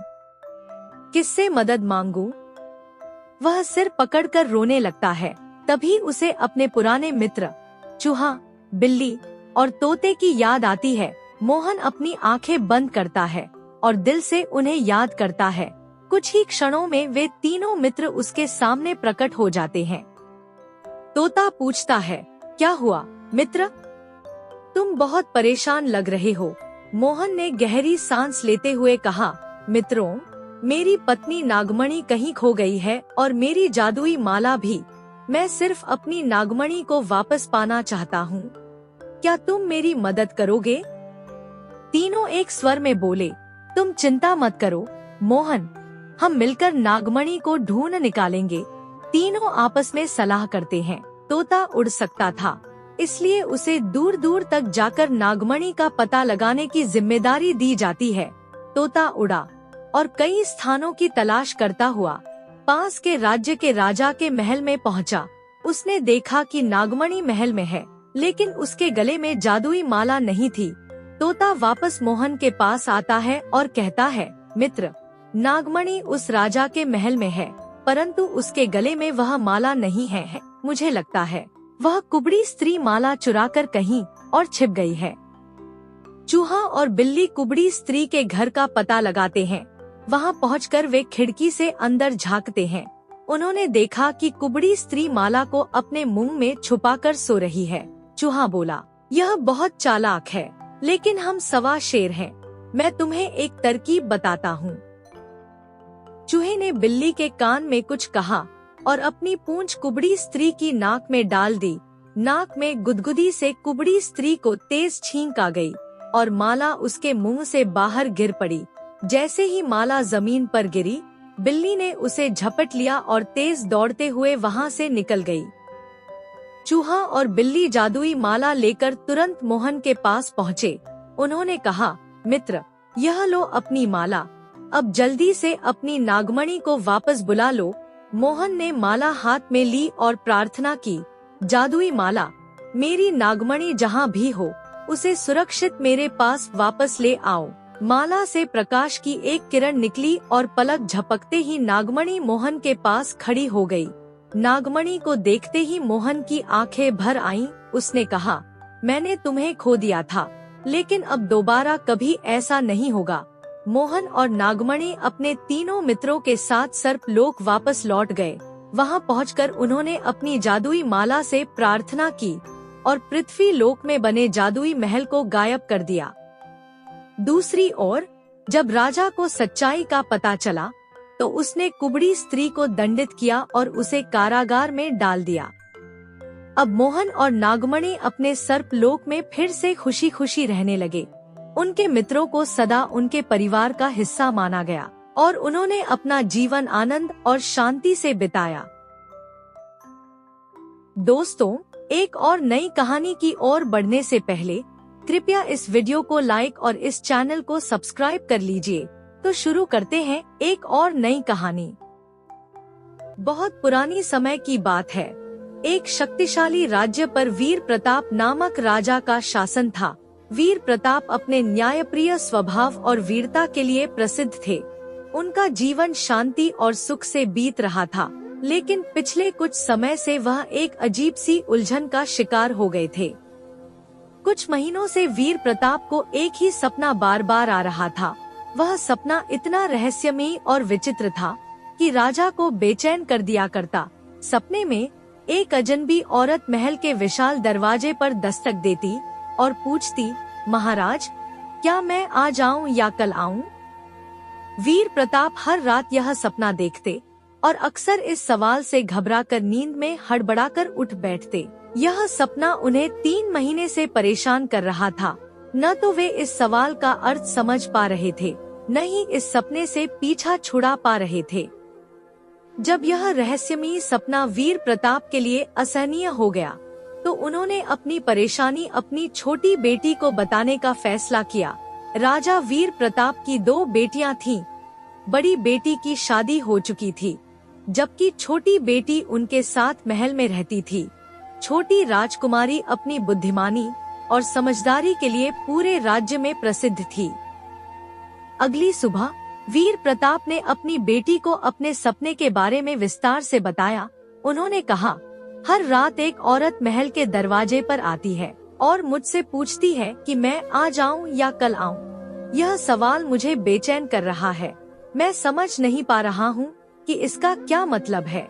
Speaker 1: किससे मदद मांगूं? वह सिर पकड़कर रोने लगता है। तभी उसे अपने पुराने मित्र चूहा, बिल्ली और तोते की याद आती है। मोहन अपनी आंखें बंद करता है और दिल से उन्हें याद करता है। कुछ ही क्षणों में वे तीनों मित्र उसके सामने प्रकट हो जाते हैं। तोता पूछता है, क्या हुआ मित्र? तुम बहुत परेशान लग रहे हो। मोहन ने गहरी सांस लेते हुए कहा, मित्रों, मेरी पत्नी नागमणि कहीं खो गई है और मेरी जादुई माला भी। मैं सिर्फ अपनी नागमणि को वापस पाना चाहता हूँ। क्या तुम मेरी मदद करोगे? तीनों एक स्वर में बोले, तुम चिंता मत करो मोहन, हम मिलकर नागमणि को ढूंढ निकालेंगे। तीनों आपस में सलाह करते हैं। तोता उड़ सकता था, इसलिए उसे दूर दूर तक जाकर नागमणि का पता लगाने की जिम्मेदारी दी जाती है। तोता उड़ा और कई स्थानों की तलाश करता हुआ पास के राज्य के राजा के महल में पहुंचा। उसने देखा कि नागमणि महल में है, लेकिन उसके गले में जादुई माला नहीं थी। तोता वापस मोहन के पास आता है और कहता है, मित्र, नागमणि उस राजा के महल में है, परंतु उसके गले में वह माला नहीं है। मुझे लगता है वह कुबड़ी स्त्री माला चुराकर कहीं और छिप गई है। चूहा और बिल्ली कुबड़ी स्त्री के घर का पता लगाते हैं। वहां पहुंचकर वे खिड़की से अंदर झांकते हैं। उन्होंने देखा कि कुबड़ी स्त्री माला को अपने मुंह में छुपाकर सो रही है। चूहा बोला, यह बहुत चालाक है, लेकिन हम सवा शेर हैं। मैं तुम्हें एक तरकीब बताता हूँ। चूहे ने बिल्ली के कान में कुछ कहा और अपनी पूंछ कुबड़ी स्त्री की नाक में डाल दी। नाक में गुदगुदी से कुबड़ी स्त्री को तेज छींक आ गई और माला उसके मुंह से बाहर गिर पड़ी। जैसे ही माला जमीन पर गिरी, बिल्ली ने उसे झपट लिया और तेज दौड़ते हुए वहां से निकल गई। चूहा और बिल्ली जादुई माला लेकर तुरंत मोहन के पास पहुँचे। उन्होंने कहा, मित्र, यह लो अपनी माला, अब जल्दी से अपनी नागमणि को वापस बुला लो। मोहन ने माला हाथ में ली और प्रार्थना की, जादुई माला, मेरी नागमणि जहाँ भी हो उसे सुरक्षित मेरे पास वापस ले आओ। माला से प्रकाश की एक किरण निकली और पलक झपकते ही नागमणि मोहन के पास खड़ी हो गई। नागमणि को देखते ही मोहन की आंखें भर आईं। उसने कहा, मैंने तुम्हें खो दिया था, लेकिन अब दोबारा कभी ऐसा नहीं होगा। मोहन और नागमणि अपने तीनों मित्रों के साथ सर्पलोक वापस लौट गए। वहां पहुंचकर उन्होंने अपनी जादुई माला से प्रार्थना की और पृथ्वी लोक में बने जादुई महल को गायब कर दिया। दूसरी ओर जब राजा को सच्चाई का पता चला, तो उसने कुबड़ी स्त्री को दंडित किया और उसे कारागार में डाल दिया। अब मोहन और नागमणि अपने सर्पलोक में फिर से खुशी खुशी रहने लगे। उनके मित्रों को सदा उनके परिवार का हिस्सा माना गया और उन्होंने अपना जीवन आनंद और शांति से बिताया। दोस्तों, एक और नई कहानी की ओर बढ़ने से पहले कृपया इस वीडियो को लाइक और इस चैनल को सब्सक्राइब कर लीजिए। तो शुरू करते हैं एक और नई कहानी। बहुत पुरानी समय की बात है। एक शक्तिशाली राज्य पर वीर प्रताप नामक राजा का शासन था। वीर प्रताप अपने न्यायप्रिय स्वभाव और वीरता के लिए प्रसिद्ध थे। उनका जीवन शांति और सुख से बीत रहा था, लेकिन पिछले कुछ समय से वह एक अजीब सी उलझन का शिकार हो गए थे। कुछ महीनों से वीर प्रताप को एक ही सपना बार बार आ रहा था। वह सपना इतना रहस्यमयी और विचित्र था कि राजा को बेचैन कर दिया करता। सपने में एक अजनबी औरत महल के विशाल दरवाजे पर दस्तक देती और पूछती, महाराज, क्या मैं आज आऊं या कल आऊं? वीर प्रताप हर रात यह सपना देखते और अक्सर इस सवाल से घबराकर नींद में हड़बड़ाकर उठ बैठते। यह सपना उन्हें 3 महीने से परेशान कर रहा था। न तो वे इस सवाल का अर्थ समझ पा रहे थे, न ही इस सपने से पीछा छुड़ा पा रहे थे। जब यह रहस्यमयी सपना वीर प्रताप के लिए असहनीय हो गया, तो उन्होंने अपनी परेशानी अपनी छोटी बेटी को बताने का फैसला किया। राजा वीर प्रताप की 2 बेटियां थीं। बड़ी बेटी की शादी हो चुकी थी, जबकि छोटी बेटी उनके साथ महल में रहती थी। छोटी राजकुमारी अपनी बुद्धिमानी और समझदारी के लिए पूरे राज्य में प्रसिद्ध थी। अगली सुबह वीर प्रताप ने अपनी बेटी को अपने सपने के बारे में विस्तार से बताया। उन्होंने कहा, हर रात एक औरत महल के दरवाजे पर आती है और मुझसे पूछती है कि मैं आज आऊं या कल आऊं। यह सवाल मुझे बेचैन कर रहा है। मैं समझ नहीं पा रहा हूँ कि इसका क्या मतलब है।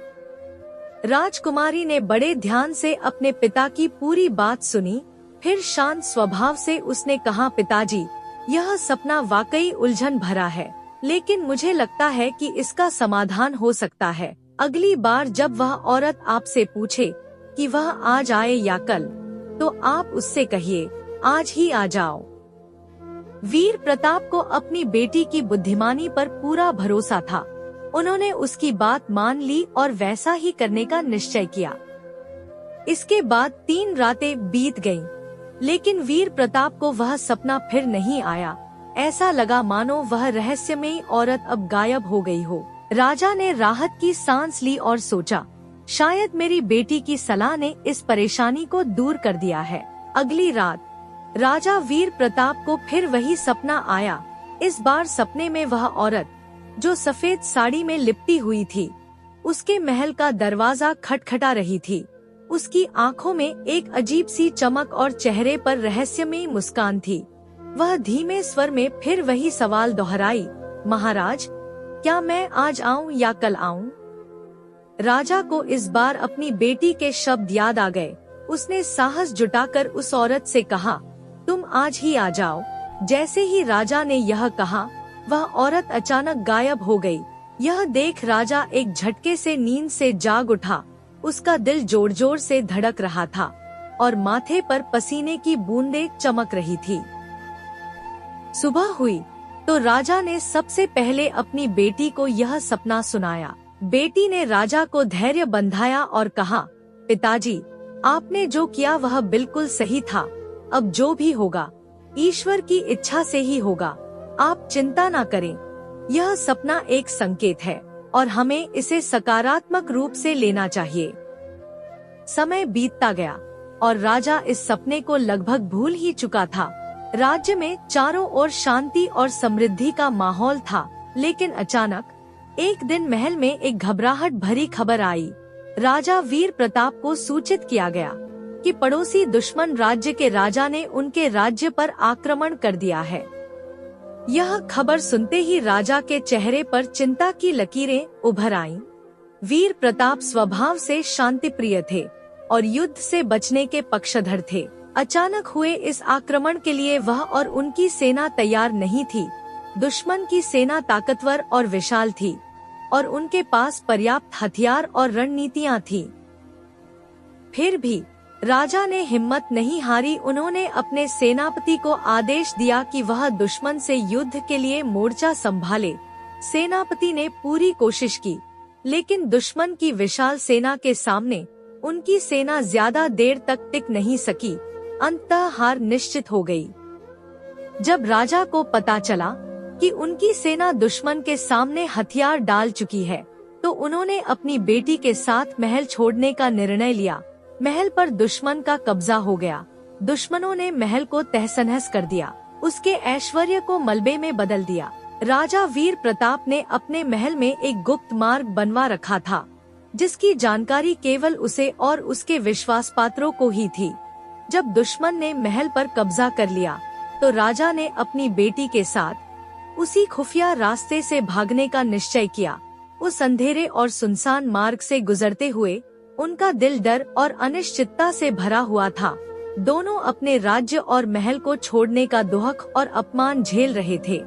Speaker 1: राजकुमारी ने बड़े ध्यान से अपने पिता की पूरी बात सुनी। फिर शांत स्वभाव से उसने कहा, पिताजी, यह सपना वाकई उलझन भरा है, लेकिन मुझे लगता है कि इसका समाधान हो सकता है। अगली बार जब वह औरत आपसे पूछे कि वह आज आए या कल, तो आप उससे कहिए, आज ही आ जाओ। वीर प्रताप को अपनी बेटी की बुद्धिमानी पर पूरा भरोसा था। उन्होंने उसकी बात मान ली और वैसा ही करने का निश्चय किया। इसके बाद 3 रातें बीत गईं, लेकिन वीर प्रताप को वह सपना फिर नहीं आया। ऐसा लगा मानो वह रहस्यमयी औरत अब गायब हो गई हो। राजा ने राहत की सांस ली और सोचा, शायद मेरी बेटी की सलाह ने इस परेशानी को दूर कर दिया है। अगली रात राजा वीर प्रताप को फिर वही सपना आया। इस बार सपने में वह औरत, जो सफेद साड़ी में लिपटी हुई थी, उसके महल का दरवाजा खटखटा रही थी। उसकी आंखों में एक अजीब सी चमक और चेहरे पर रहस्यमयी मुस्कान थी। वह धीमे स्वर में फिर वही सवाल दोहराई, महाराज, क्या मैं आज आऊं या कल आऊं? राजा को इस बार अपनी बेटी के शब्द याद आ गए। उसने साहस जुटाकर उस औरत से कहा, तुम आज ही आ जाओ। जैसे ही राजा ने यह कहा, वह औरत अचानक गायब हो गई। यह देख राजा एक झटके से नींद से जाग उठा। उसका दिल जोर जोर से धड़क रहा था और माथे पर पसीने की बूंदें चमक रही थी। सुबह हुई तो राजा ने सबसे पहले अपनी बेटी को यह सपना सुनाया। बेटी ने राजा को धैर्य बंधाया और कहा, पिताजी, आपने जो किया वह बिल्कुल सही था। अब जो भी होगा, ईश्वर की इच्छा से ही होगा। आप चिंता न करें। यह सपना एक संकेत है और हमें इसे सकारात्मक रूप से लेना चाहिए। समय बीतता गया और राजा इस सपने को लगभग भूल ही चुका था। राज्य में चारों ओर शांति और समृद्धि का माहौल था, लेकिन अचानक एक दिन महल में एक घबराहट भरी खबर आई। राजा वीर प्रताप को सूचित किया गया कि पड़ोसी दुश्मन राज्य के राजा ने उनके राज्य पर आक्रमण कर दिया है। यह खबर सुनते ही राजा के चेहरे पर चिंता की लकीरें उभर आईं। वीर प्रताप स्वभाव से शांतिप्रिय थे और युद्ध से बचने के पक्षधर थे। अचानक हुए इस आक्रमण के लिए वह और उनकी सेना तैयार नहीं थी। दुश्मन की सेना ताकतवर और विशाल थी और उनके पास पर्याप्त हथियार और रणनीतियां थीं। फिर भी राजा ने हिम्मत नहीं हारी। उन्होंने अपने सेनापति को आदेश दिया कि वह दुश्मन से युद्ध के लिए मोर्चा संभाले। सेनापति ने पूरी कोशिश की, लेकिन दुश्मन की विशाल सेना के सामने उनकी सेना ज्यादा देर तक टिक नहीं सकी। अंततः हार निश्चित हो गई। जब राजा को पता चला कि उनकी सेना दुश्मन के सामने हथियार डाल चुकी है, तो उन्होंने अपनी बेटी के साथ महल छोड़ने का निर्णय लिया। महल पर दुश्मन का कब्जा हो गया। दुश्मनों ने महल को तहस-नहस कर दिया, उसके ऐश्वर्य को मलबे में बदल दिया। राजा वीर प्रताप ने अपने महल में एक गुप्त मार्ग बनवा रखा था, जिसकी जानकारी केवल उसे और उसके विश्वास पात्रों को ही थी। जब दुश्मन ने महल पर कब्जा कर लिया, तो राजा ने अपनी बेटी के साथ उसी खुफिया रास्ते से भागने का निश्चय किया। उस अंधेरे और सुनसान मार्ग से गुजरते हुए उनका दिल डर और अनिश्चितता से भरा हुआ था। दोनों अपने राज्य और महल को छोड़ने का दुख और अपमान झेल रहे थे।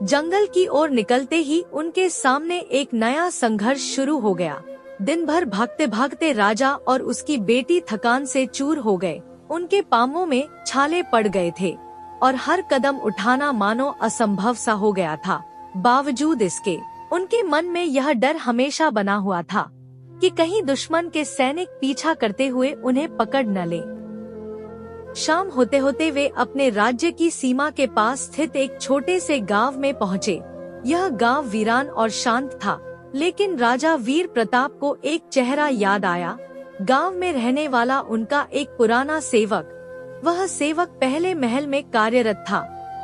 Speaker 1: जंगल की ओर निकलते ही उनके सामने एक नया संघर्ष शुरू हो गया। दिन भर भागते भागते राजा और उसकी बेटी थकान से चूर हो गए। उनके पांवों में छाले पड़ गए थे और हर कदम उठाना मानो असंभव सा हो गया था। बावजूद इसके उनके मन में यह डर हमेशा बना हुआ था कि कहीं दुश्मन के सैनिक पीछा करते हुए उन्हें पकड़ न ले। शाम होते होते वे अपने राज्य की सीमा के पास स्थित एक छोटे से गांव में पहुँचे। यह गांव वीरान और शांत था, लेकिन राजा वीर प्रताप को एक चेहरा याद आया। गांव में रहने वाला उनका एक पुराना सेवक। वह सेवक पहले महल में कार्यरत था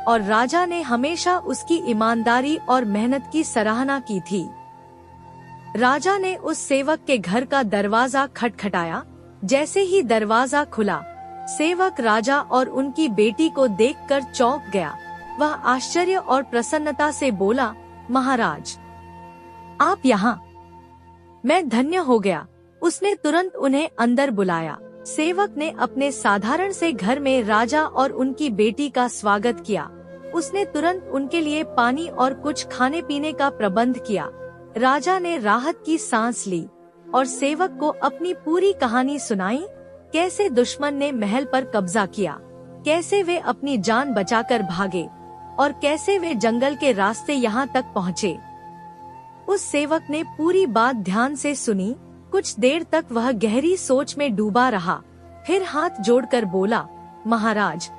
Speaker 1: और राजा ने हमेशा उसकी ईमानदारी और मेहनत की सराहना की थी। राजा ने उस सेवक के घर का दरवाजा खटखटाया। जैसे ही दरवाजा खुला, सेवक राजा और उनकी बेटी को देखकर चौंक गया। वह आश्चर्य और प्रसन्नता से बोला, महाराज, आप यहाँ? मैं धन्य हो गया। उसने तुरंत उन्हें अंदर बुलाया। सेवक ने अपने साधारण से घर में राजा और उनकी बेटी का स्वागत किया। उसने तुरंत उनके लिए पानी और कुछ खाने पीने का प्रबंध किया। राजा ने राहत की सांस ली और सेवक को अपनी पूरी कहानी सुनाई। कैसे दुश्मन ने महल पर कब्जा किया, कैसे वे अपनी जान बचाकर भागे और कैसे वे जंगल के रास्ते यहाँ तक पहुँचे। उस सेवक ने पूरी बात ध्यान से सुनी। कुछ देर तक वह गहरी सोच में डूबा रहा, फिर हाथ जोड़कर बोला, महाराज,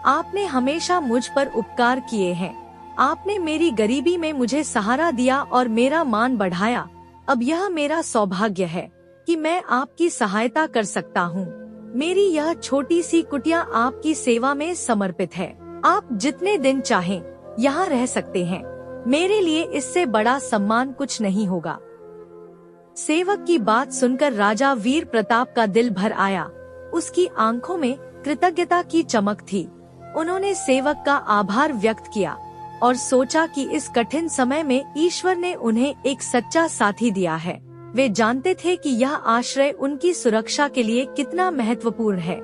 Speaker 1: आपने हमेशा मुझ पर उपकार किए हैं। आपने मेरी गरीबी में मुझे सहारा दिया और मेरा मान बढ़ाया। अब यह मेरा सौभाग्य है कि मैं आपकी सहायता कर सकता हूँ। मेरी यह छोटी सी कुटिया आपकी सेवा में समर्पित है। आप जितने दिन चाहें यहाँ रह सकते हैं। मेरे लिए इससे बड़ा सम्मान कुछ नहीं होगा। सेवक की बात सुनकर राजा वीर प्रताप का दिल भर आया। उसकी आंखों में कृतज्ञता की चमक थी। उन्होंने सेवक का आभार व्यक्त किया और सोचा कि इस कठिन समय में ईश्वर ने उन्हें एक सच्चा साथी दिया है। वे जानते थे कि यह आश्रय उनकी सुरक्षा के लिए कितना महत्वपूर्ण है।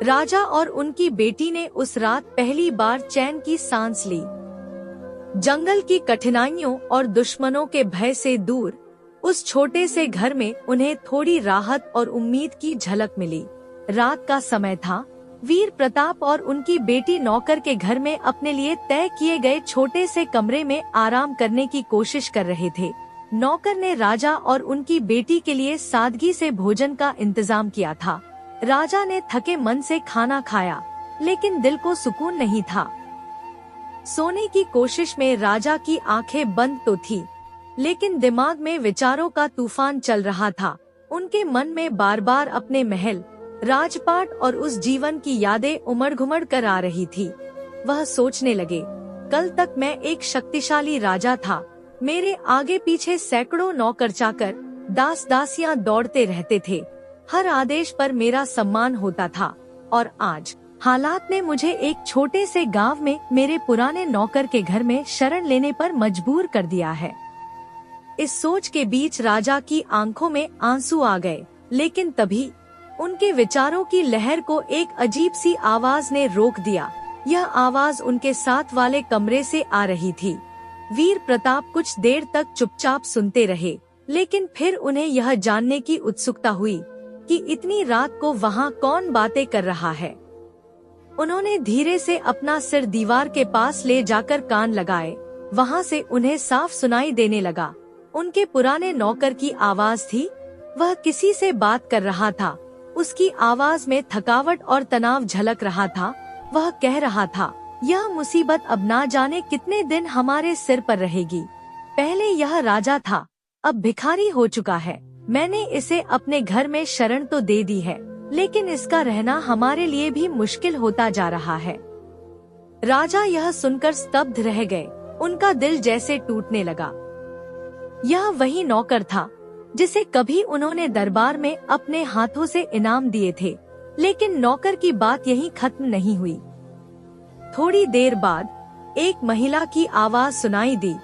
Speaker 1: राजा और उनकी बेटी ने उस रात पहली बार चैन की सांस ली। जंगल की कठिनाइयों और दुश्मनों के भय से दूर उस छोटे से घर में उन्हें थोड़ी राहत और उम्मीद की झलक मिली। रात का समय था। वीर प्रताप और उनकी बेटी नौकर के घर में अपने लिए तय किए गए छोटे से कमरे में आराम करने की कोशिश कर रहे थे। नौकर ने राजा और उनकी बेटी के लिए सादगी से भोजन का इंतजाम किया था। राजा ने थके मन से खाना खाया, लेकिन दिल को सुकून नहीं था। सोने की कोशिश में राजा की आंखें बंद तो थी, लेकिन दिमाग में विचारों का तूफान चल रहा था। उनके मन में बार बार अपने महल, राजपाट और उस जीवन की यादें उमड़ घुमड़ कर आ रही थी। वह सोचने लगे, कल तक मैं एक शक्तिशाली राजा था। मेरे आगे पीछे सैकड़ों नौकर चाकर, दास दासियां दौड़ते रहते थे। हर आदेश पर मेरा सम्मान होता था। और आज हालात ने मुझे एक छोटे से गांव में मेरे पुराने नौकर के घर में शरण लेने पर मजबूर कर दिया है। इस सोच के बीच राजा की आंखों में आंसू आ गए, लेकिन तभी उनके विचारों की लहर को एक अजीब सी आवाज ने रोक दिया। यह आवाज उनके साथ वाले कमरे से आ रही थी। वीर प्रताप कुछ देर तक चुपचाप सुनते रहे, लेकिन फिर उन्हें यह जानने की उत्सुकता हुई कि इतनी रात को वहाँ कौन बातें कर रहा है। उन्होंने धीरे से अपना सिर दीवार के पास ले जाकर कान लगाए। वहाँ से उन्हें साफ सुनाई देने लगा। उनके पुराने नौकर की आवाज थी। वह किसी से बात कर रहा था। उसकी आवाज में थकावट और तनाव झलक रहा था। वह कह रहा था, यह मुसीबत अब ना जाने कितने दिन हमारे सिर पर रहेगी। पहले यह राजा था, अब भिखारी हो चुका है। मैंने इसे अपने घर में शरण तो दे दी है, लेकिन इसका रहना हमारे लिए भी मुश्किल होता जा रहा है। राजा यह सुनकर स्तब्ध रह गए। उनका दिल जैसे टूटने लगा। यह वही नौकर था जिसे कभी उन्होंने दरबार में अपने हाथों से इनाम दिए थे। लेकिन नौकर की बात यहीं खत्म नहीं हुई। थोड़ी देर बाद एक महिला की आवाज सुनाई दी।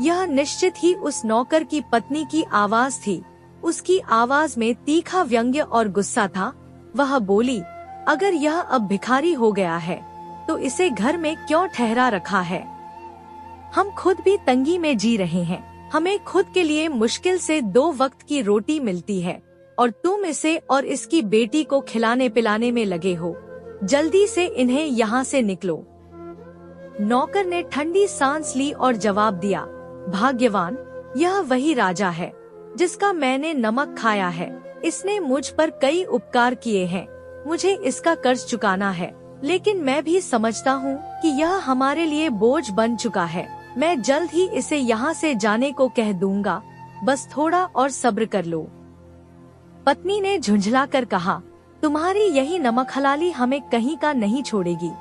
Speaker 1: यह निश्चित ही उस नौकर की पत्नी की आवाज थी। उसकी आवाज में तीखा व्यंग्य और गुस्सा था। वह बोली, अगर यह अब भिखारी हो गया है तो इसे घर में क्यों ठहरा रखा है? हम खुद भी तंगी में जी रहे हैं। हमें खुद के लिए मुश्किल से 2 वक्त की रोटी मिलती है और तुम इसे और इसकी बेटी को खिलाने पिलाने में लगे हो। जल्दी से इन्हें यहाँ से निकलो। नौकर ने ठंडी सांस ली और जवाब दिया, भाग्यवान, यह वही राजा है जिसका मैंने नमक खाया है। इसने मुझ पर कई उपकार किए हैं। मुझे इसका कर्ज चुकाना है, लेकिन मैं भी समझता हूँ कि यह हमारे लिए बोझ बन चुका है। मैं जल्द ही इसे यहाँ से जाने को कह दूंगा, बस थोड़ा और सब्र कर लो। पत्नी ने झुंझलाकर कहा, तुम्हारी यही नमक हलाली हमें कहीं का नहीं छोड़ेगी।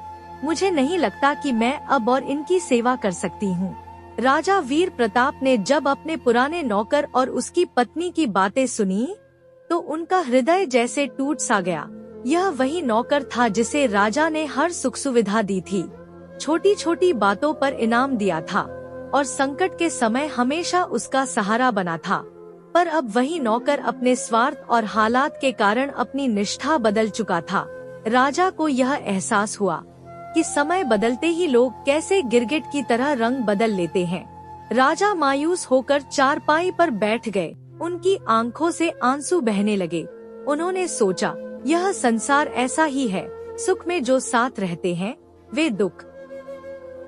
Speaker 1: मुझे नहीं लगता कि मैं अब और इनकी सेवा कर सकती हूँ। राजा वीर प्रताप ने जब अपने पुराने नौकर और उसकी पत्नी की बातें सुनी तो उनका हृदय जैसे टूट सा गया। यह वही नौकर था जिसे राजा ने हर सुख सुविधा दी थी, छोटी छोटी बातों पर इनाम दिया था और संकट के समय हमेशा उसका सहारा बना था। पर अब वही नौकर अपने स्वार्थ और हालात के कारण अपनी निष्ठा बदल चुका था। राजा को यह एहसास हुआ कि समय बदलते ही लोग कैसे गिरगिट की तरह रंग बदल लेते हैं। राजा मायूस होकर चारपाई पर बैठ गए। उनकी आंखों से आंसू बहने लगे। उन्होंने सोचा, यह संसार ऐसा ही है, सुख में जो साथ रहते हैं वे दुख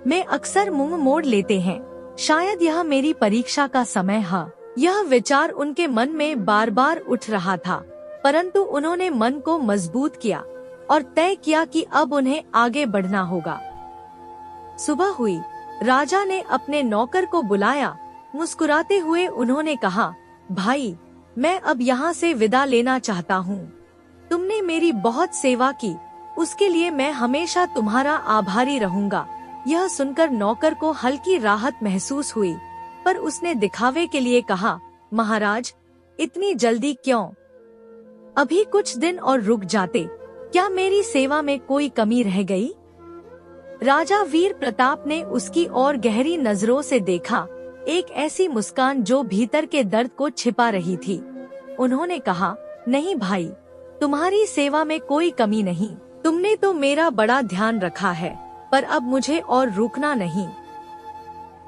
Speaker 1: में अक्सर मुंह मोड़ लेते हैं। शायद यह मेरी परीक्षा का समय है। यह विचार उनके मन में बार बार उठ रहा था, परंतु उन्होंने मन को मजबूत किया और तय किया कि अब उन्हें आगे बढ़ना होगा। सुबह हुई। राजा ने अपने नौकर को बुलाया। मुस्कुराते हुए उन्होंने कहा, भाई, मैं अब यहाँ से विदा लेना चाहता हूँ। तुमने मेरी बहुत सेवा की, उसके लिए मैं हमेशा तुम्हारा आभारी रहूंगा। यह सुनकर नौकर को हल्की राहत महसूस हुई, पर उसने दिखावे के लिए कहा, महाराज, इतनी जल्दी क्यों? अभी कुछ दिन और रुक जाते। क्या मेरी सेवा में कोई कमी रह गई? राजा वीर प्रताप ने उसकी ओर गहरी नजरों से देखा, एक ऐसी मुस्कान जो भीतर के दर्द को छिपा रही थी। उन्होंने कहा, नहीं भाई, तुम्हारी सेवा में कोई कमी नहीं। तुमने तो मेरा बड़ा ध्यान रखा है, पर अब मुझे और रुकना नहीं।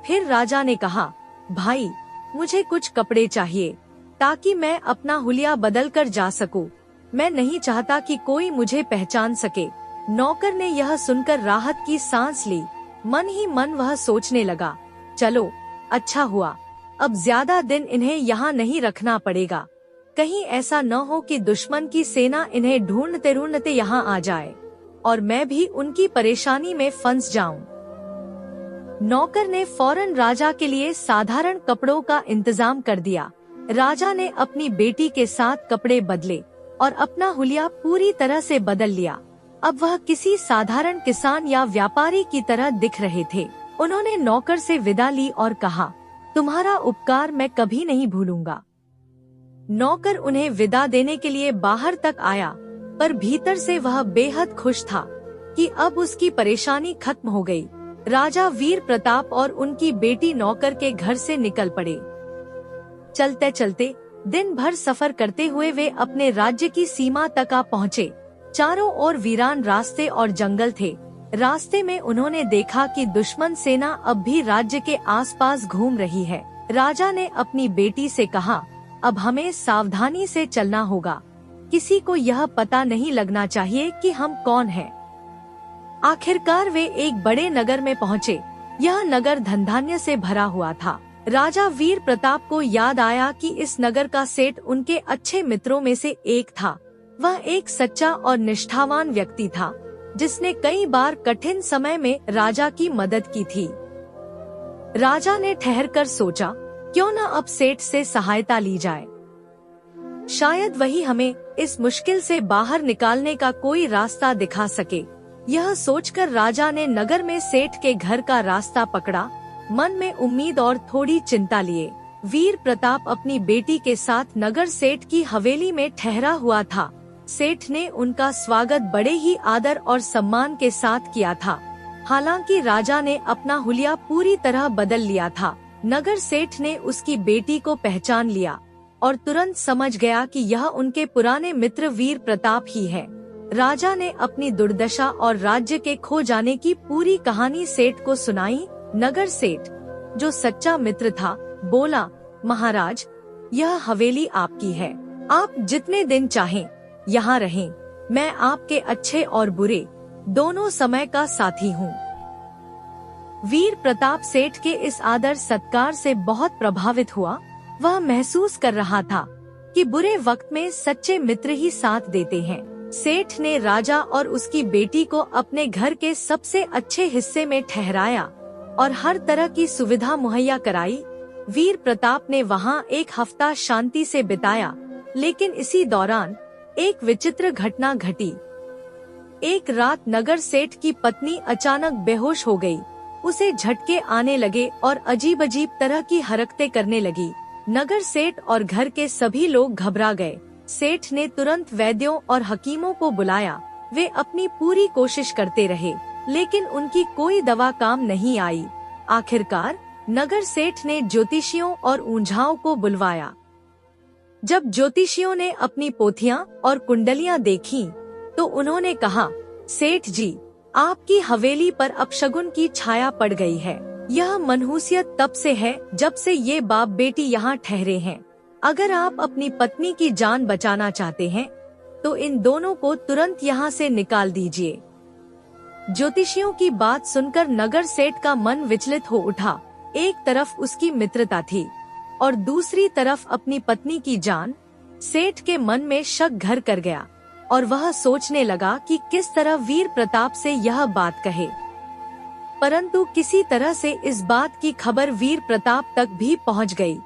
Speaker 1: फिर राजा ने कहा, भाई, मुझे कुछ कपड़े चाहिए ताकि मैं अपना हुलिया बदल कर जा सकूं। मैं नहीं चाहता कि कोई मुझे पहचान सके। नौकर ने यह सुनकर राहत की सांस ली। मन ही मन वह सोचने लगा, चलो, अच्छा हुआ, अब ज्यादा दिन इन्हें यहाँ नहीं रखना पड़ेगा। कहीं ऐसा न हो कि दुश्मन की सेना इन्हें ढूंढते ढूंढते यहाँ आ जाए और मैं भी उनकी परेशानी में फंस जाऊं। नौकर ने फौरन राजा के लिए साधारण कपड़ों का इंतजाम कर दिया। राजा ने अपनी बेटी के साथ कपड़े बदले और अपना हुलिया पूरी तरह से बदल लिया। अब वह किसी साधारण किसान या व्यापारी की तरह दिख रहे थे। उन्होंने नौकर से विदा ली और कहा, तुम्हारा उपकार मैं कभी नहीं भूलूंगा। नौकर उन्हें विदा देने के लिए बाहर तक आया, पर भीतर से वह बेहद खुश था कि अब उसकी परेशानी खत्म हो गई। राजा वीर प्रताप और उनकी बेटी नौकर के घर से निकल पड़े। चलते चलते दिन भर सफर करते हुए वे अपने राज्य की सीमा तक आ पहुँचे। चारों ओर वीरान रास्ते और जंगल थे। रास्ते में उन्होंने देखा कि दुश्मन सेना अब भी राज्य के आसपास घूम रही है। राजा ने अपनी बेटी से कहा, अब हमें सावधानी से चलना होगा। किसी को यह पता नहीं लगना चाहिए कि हम कौन हैं। आखिरकार वे एक बड़े नगर में पहुँचे। यह नगर धनधान्य से भरा हुआ था। राजा वीर प्रताप को याद आया कि इस नगर का सेठ उनके अच्छे मित्रों में से एक था। वह एक सच्चा और निष्ठावान व्यक्ति था, जिसने कई बार कठिन समय में राजा की मदद की थी। राजा ने ठहरकर सोचा, क्यों न अब सेठ से सहायता ली जाए। शायद वही हमें इस मुश्किल से बाहर निकालने का कोई रास्ता दिखा सके। यह सोचकर राजा ने नगर में सेठ के घर का रास्ता पकड़ा, मन में उम्मीद और थोड़ी चिंता लिए। वीर प्रताप अपनी बेटी के साथ नगर सेठ की हवेली में ठहरा हुआ था। सेठ ने उनका स्वागत बड़े ही आदर और सम्मान के साथ किया था। हालांकि राजा ने अपना हुलिया पूरी तरह बदल लिया था। नगर सेठ ने उसकी बेटी को पहचान लिया और तुरंत समझ गया कि यह उनके पुराने मित्र वीर प्रताप ही है। राजा ने अपनी दुर्दशा और राज्य के खो जाने की पूरी कहानी सेठ को सुनाई। नगर सेठ, जो सच्चा मित्र था, बोला, महाराज, यह हवेली आपकी है। आप जितने दिन चाहें यहाँ रहें। मैं आपके अच्छे और बुरे दोनों समय का साथी हूँ। वीर प्रताप सेठ के इस आदर सत्कार से बहुत प्रभावित हुआ। वह महसूस कर रहा था कि बुरे वक्त में सच्चे मित्र ही साथ देते हैं। सेठ ने राजा और उसकी बेटी को अपने घर के सबसे अच्छे हिस्से में ठहराया और हर तरह की सुविधा मुहैया कराई। वीर प्रताप ने वहाँ एक हफ्ता शांति से बिताया, लेकिन इसी दौरान एक विचित्र घटना घटी। एक रात नगर सेठ की पत्नी अचानक बेहोश हो गई। उसे झटके आने लगे और अजीब अजीब तरह की हरकतें करने लगी। नगर सेठ और घर के सभी लोग घबरा गए। सेठ ने तुरंत वैद्यों और हकीमों को बुलाया। वे अपनी पूरी कोशिश करते रहे, लेकिन उनकी कोई दवा काम नहीं आई। आखिरकार नगर सेठ ने ज्योतिषियों और ऊंझाओं को बुलवाया। जब ज्योतिषियों ने अपनी पोथियां और कुंडलियां देखीं, तो उन्होंने कहा, सेठ जी, आपकी हवेली पर अपशगुन की छाया पड़ गई है। यह मनहूसियत तब से है जब से ये बाप बेटी यहाँ ठहरे हैं। अगर आप अपनी पत्नी की जान बचाना चाहते हैं तो इन दोनों को तुरंत यहाँ से निकाल दीजिए। ज्योतिषियों की बात सुनकर नगर सेठ का मन विचलित हो उठा। एक तरफ उसकी मित्रता थी और दूसरी तरफ अपनी पत्नी की जान। सेठ के मन में शक घर कर गया और वह सोचने लगा कि किस तरह वीर प्रताप से यह बात कहे। परंतु किसी तरह से इस बात की खबर वीर प्रताप तक भी पहुंच गई।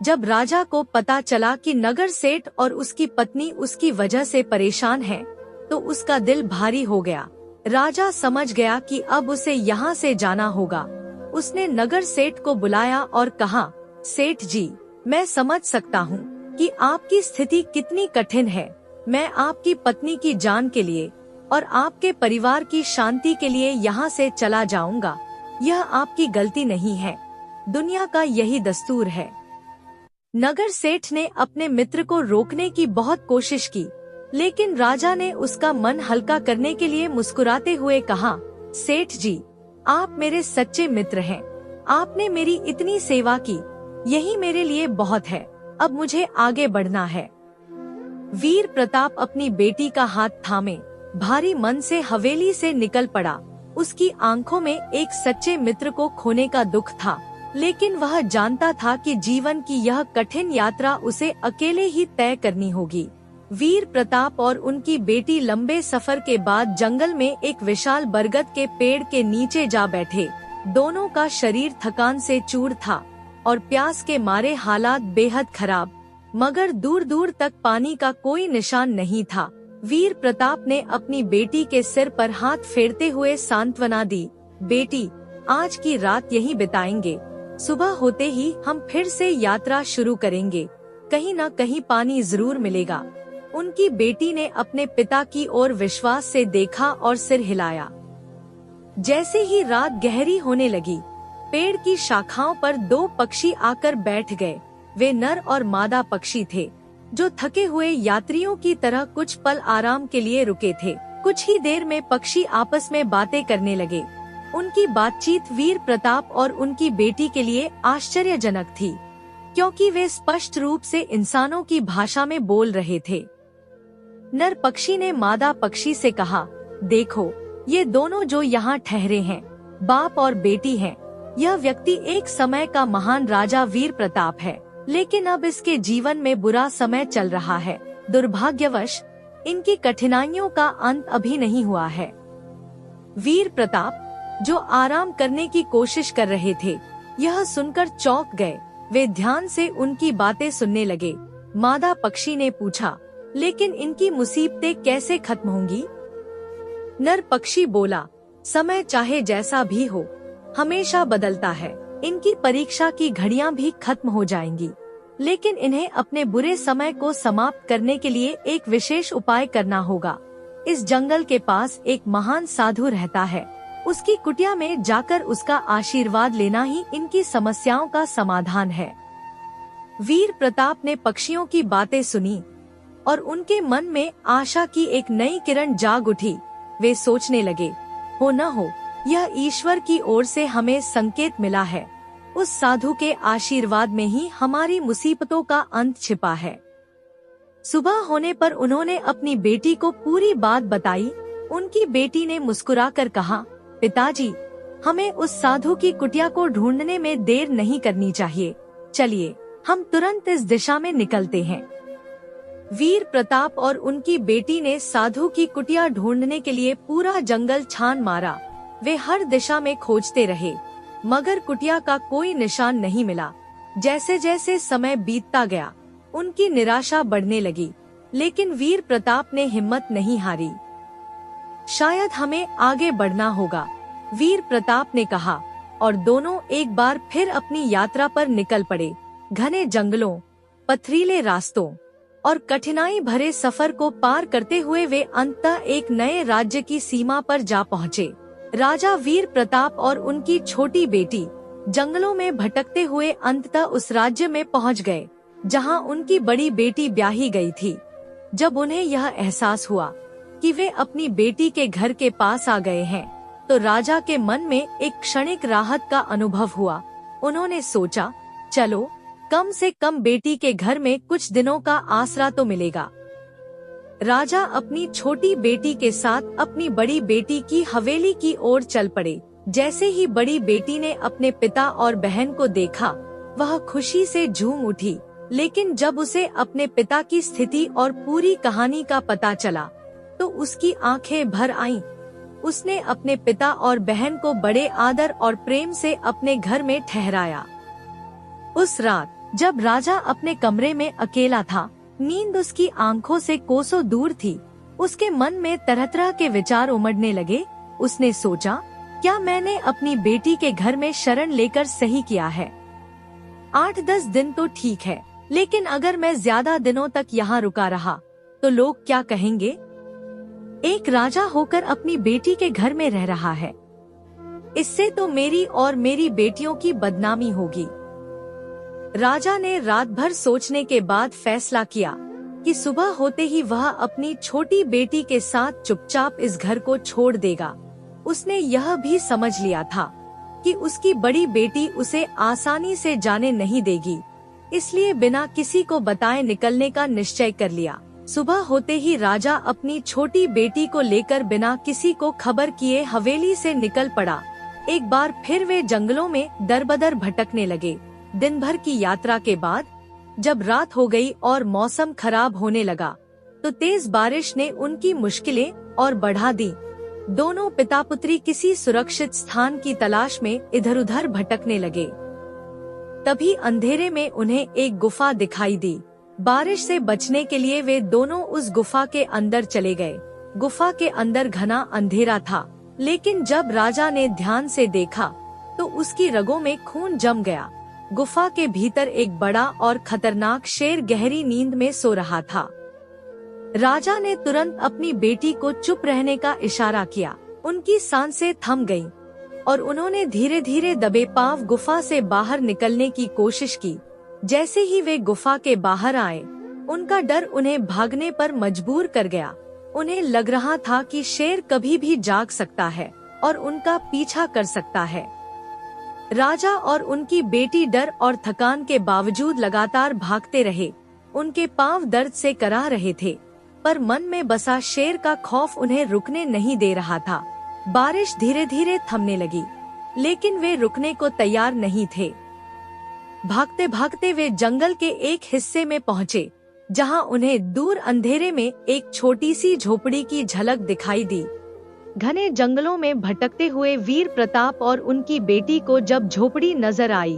Speaker 1: जब राजा को पता चला कि नगर सेठ और उसकी पत्नी उसकी वजह से परेशान हैं, तो उसका दिल भारी हो गया। राजा समझ गया कि अब उसे यहाँ से जाना होगा। उसने नगर सेठ को बुलाया और कहा, सेठ जी, मैं समझ सकता हूँ कि आपकी स्थिति कितनी कठिन है। मैं आपकी पत्नी की जान के लिए और आपके परिवार की शांति के लिए यहाँ से चला जाऊंगा। यह आपकी गलती नहीं है, दुनिया का यही दस्तूर है। नगर सेठ ने अपने मित्र को रोकने की बहुत कोशिश की, लेकिन राजा ने उसका मन हल्का करने के लिए मुस्कुराते हुए कहा, सेठ जी, आप मेरे सच्चे मित्र हैं। आपने मेरी इतनी सेवा की, यही मेरे लिए बहुत है। अब मुझे आगे बढ़ना है। वीर प्रताप अपनी बेटी का हाथ थामे भारी मन से हवेली से निकल पड़ा। उसकी आंखों में एक सच्चे मित्र को खोने का दुख था, लेकिन वह जानता था कि जीवन की यह कठिन यात्रा उसे अकेले ही तय करनी होगी। वीर प्रताप और उनकी बेटी लंबे सफर के बाद जंगल में एक विशाल बरगद के पेड़ के नीचे जा बैठे। दोनों का शरीर थकान से चूर था और प्यास के मारे हालात बेहद खराब, मगर दूर दूर तक पानी का कोई निशान नहीं था। वीर प्रताप ने अपनी बेटी के सिर पर हाथ फेरते हुए सांत्वना दी, बेटी, आज की रात यहीं बिताएंगे। सुबह होते ही हम फिर से यात्रा शुरू करेंगे। कहीं न कहीं पानी जरूर मिलेगा। उनकी बेटी ने अपने पिता की ओर विश्वास से देखा और सिर हिलाया। जैसे ही रात गहरी होने लगी, पेड़ की शाखाओं पर दो पक्षी आकर बैठ गए। वे नर और मादा पक्षी थे, जो थके हुए यात्रियों की तरह कुछ पल आराम के लिए रुके थे। कुछ ही देर में पक्षी आपस में बातें करने लगे। उनकी बातचीत वीर प्रताप और उनकी बेटी के लिए आश्चर्यजनक थी, क्योंकि वे स्पष्ट रूप से इंसानों की भाषा में बोल रहे थे। नर पक्षी ने मादा पक्षी से कहा, देखो, ये दोनों जो यहाँ ठहरे हैं, बाप और बेटी हैं। यह व्यक्ति एक समय का महान राजा वीर प्रताप है, लेकिन अब इसके जीवन में बुरा समय चल रहा है। दुर्भाग्यवश इनकी कठिनाइयों का अंत अभी नहीं हुआ है। वीर प्रताप, जो आराम करने की कोशिश कर रहे थे, यह सुनकर चौंक गए। वे ध्यान से उनकी बातें सुनने लगे। मादा पक्षी ने पूछा, लेकिन इनकी मुसीबतें कैसे खत्म होंगी? नर पक्षी बोला, समय चाहे जैसा भी हो, हमेशा बदलता है। इनकी परीक्षा की घड़ियां भी खत्म हो जाएंगी, लेकिन इन्हें अपने बुरे समय को समाप्त करने के लिए एक विशेष उपाय करना होगा। इस जंगल के पास एक महान साधु रहता है। उसकी कुटिया में जाकर उसका आशीर्वाद लेना ही इनकी समस्याओं का समाधान है। वीर प्रताप ने पक्षियों की बातें सुनी और उनके मन में आशा की एक नई किरण जाग उठी। वे सोचने लगे, हो न हो, यह ईश्वर की ओर से हमें संकेत मिला है। उस साधु के आशीर्वाद में ही हमारी मुसीबतों का अंत छिपा है। सुबह होने पर उन्होंने अपनी बेटी को पूरी बात बताई। उनकी बेटी ने मुस्कुराकर कहा, पिताजी, हमें उस साधु की कुटिया को ढूंढने में देर नहीं करनी चाहिए। चलिए, हम तुरंत इस दिशा में निकलते हैं। वीर प्रताप और उनकी बेटी ने साधु की कुटिया ढूंढने के लिए पूरा जंगल छान मारा। वे हर दिशा में खोजते रहे, मगर कुटिया का कोई निशान नहीं मिला। जैसे जैसे समय बीतता गया, उनकी निराशा बढ़ने लगी, लेकिन वीर प्रताप ने हिम्मत नहीं हारी। शायद हमें आगे बढ़ना होगा, वीर प्रताप ने कहा, और दोनों एक बार फिर अपनी यात्रा पर निकल पड़े। घने जंगलों, पथरीले रास्तों और कठिनाई भरे सफर को पार करते हुए वे अंततः एक नए राज्य की सीमा पर जा पहुँचे। राजा वीर प्रताप और उनकी छोटी बेटी जंगलों में भटकते हुए अंततः उस राज्य में पहुंच गए, जहां उनकी बड़ी बेटी ब्याही गई थी। जब उन्हें यह एहसास हुआ कि वे अपनी बेटी के घर के पास आ गए हैं, तो राजा के मन में एक क्षणिक राहत का अनुभव हुआ। उन्होंने सोचा, चलो कम से कम बेटी के घर में कुछ दिनों का आसरा तो मिलेगा। राजा अपनी छोटी बेटी के साथ अपनी बड़ी बेटी की हवेली की ओर चल पड़े। जैसे ही बड़ी बेटी ने अपने पिता और बहन को देखा, वह खुशी से झूम उठी। लेकिन जब उसे अपने पिता की स्थिति और पूरी कहानी का पता चला, तो उसकी आंखें भर आईं। उसने अपने पिता और बहन को बड़े आदर और प्रेम से अपने घर में ठहराया। उस रात जब राजा अपने कमरे में अकेला था, नींद उसकी आंखों से कोसों दूर थी। उसके मन में तरह तरह के विचार उमड़ने लगे। उसने सोचा, क्या मैंने अपनी बेटी के घर में शरण लेकर सही किया है? 8-10 दिन तो ठीक है, लेकिन अगर मैं ज्यादा दिनों तक यहाँ रुका रहा तो लोग क्या कहेंगे? एक राजा होकर अपनी बेटी के घर में रह रहा है, इससे तो मेरी और मेरी बेटियों की बदनामी होगी। राजा ने रात भर सोचने के बाद फैसला किया कि सुबह होते ही वह अपनी छोटी बेटी के साथ चुपचाप इस घर को छोड़ देगा। उसने यह भी समझ लिया था कि उसकी बड़ी बेटी उसे आसानी से जाने नहीं देगी, इसलिए बिना किसी को बताए निकलने का निश्चय कर लिया। सुबह होते ही राजा अपनी छोटी बेटी को लेकर बिना किसी को खबर किए हवेली से निकल पड़ा। एक बार फिर वे जंगलों में दरबदर भटकने लगे। दिन भर की यात्रा के बाद जब रात हो गई और मौसम खराब होने लगा, तो तेज बारिश ने उनकी मुश्किलें और बढ़ा दी। दोनों पिता पुत्री किसी सुरक्षित स्थान की तलाश में इधर उधर भटकने लगे। तभी अंधेरे में उन्हें एक गुफा दिखाई दी। बारिश से बचने के लिए वे दोनों उस गुफा के अंदर चले गए। गुफा के अंदर घना अंधेरा था, लेकिन जब राजा ने ध्यान से देखा तो उसकी रगों में खून जम गया। गुफा के भीतर एक बड़ा और खतरनाक शेर गहरी नींद में सो रहा था। राजा ने तुरंत अपनी बेटी को चुप रहने का इशारा किया। उनकी सांसें थम गईं और उन्होंने धीरे धीरे दबे पांव गुफा से बाहर निकलने की कोशिश की। जैसे ही वे गुफा के बाहर आए, उनका डर उन्हें भागने पर मजबूर कर गया। उन्हें लग रहा था कि शेर कभी भी जाग सकता है और उनका पीछा कर सकता है। राजा और उनकी बेटी डर और थकान के बावजूद लगातार भागते रहे। उनके पांव दर्द से कराह रहे थे, पर मन में बसा शेर का खौफ उन्हें रुकने नहीं दे रहा था। बारिश धीरे धीरे थमने लगी, लेकिन वे रुकने को तैयार नहीं थे। भागते भागते वे जंगल के एक हिस्से में पहुँचे, जहाँ उन्हें दूर अंधेरे में एक छोटी सी झोपड़ी की झलक दिखाई दी। घने जंगलों में भटकते हुए वीर प्रताप और उनकी बेटी को जब झोपड़ी नजर आई,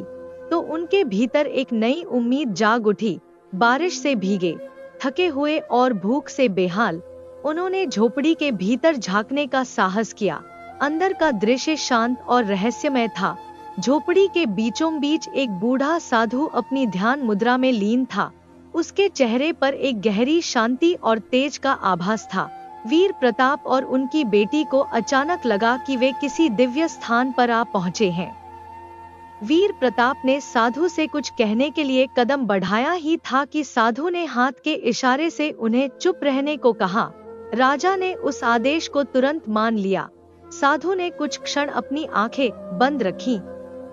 Speaker 1: तो उनके भीतर एक नई उम्मीद जाग उठी। बारिश से भीगे, थके हुए और भूख से बेहाल, उन्होंने झोपड़ी के भीतर झांकने का साहस किया। अंदर का दृश्य शांत और रहस्यमय था। झोपड़ी के बीचों बीच एक बूढ़ा साधु अपनी ध्यान मुद्रा में लीन था। उसके चेहरे पर एक गहरी शांति और तेज का आभास था। वीर प्रताप और उनकी बेटी को अचानक लगा कि वे किसी दिव्य स्थान पर आ पहुँचे हैं। वीर प्रताप ने साधु से कुछ कहने के लिए कदम बढ़ाया ही था कि साधु ने हाथ के इशारे से उन्हें चुप रहने को कहा। राजा ने उस आदेश को तुरंत मान लिया। साधु ने कुछ क्षण अपनी आंखें बंद रखीं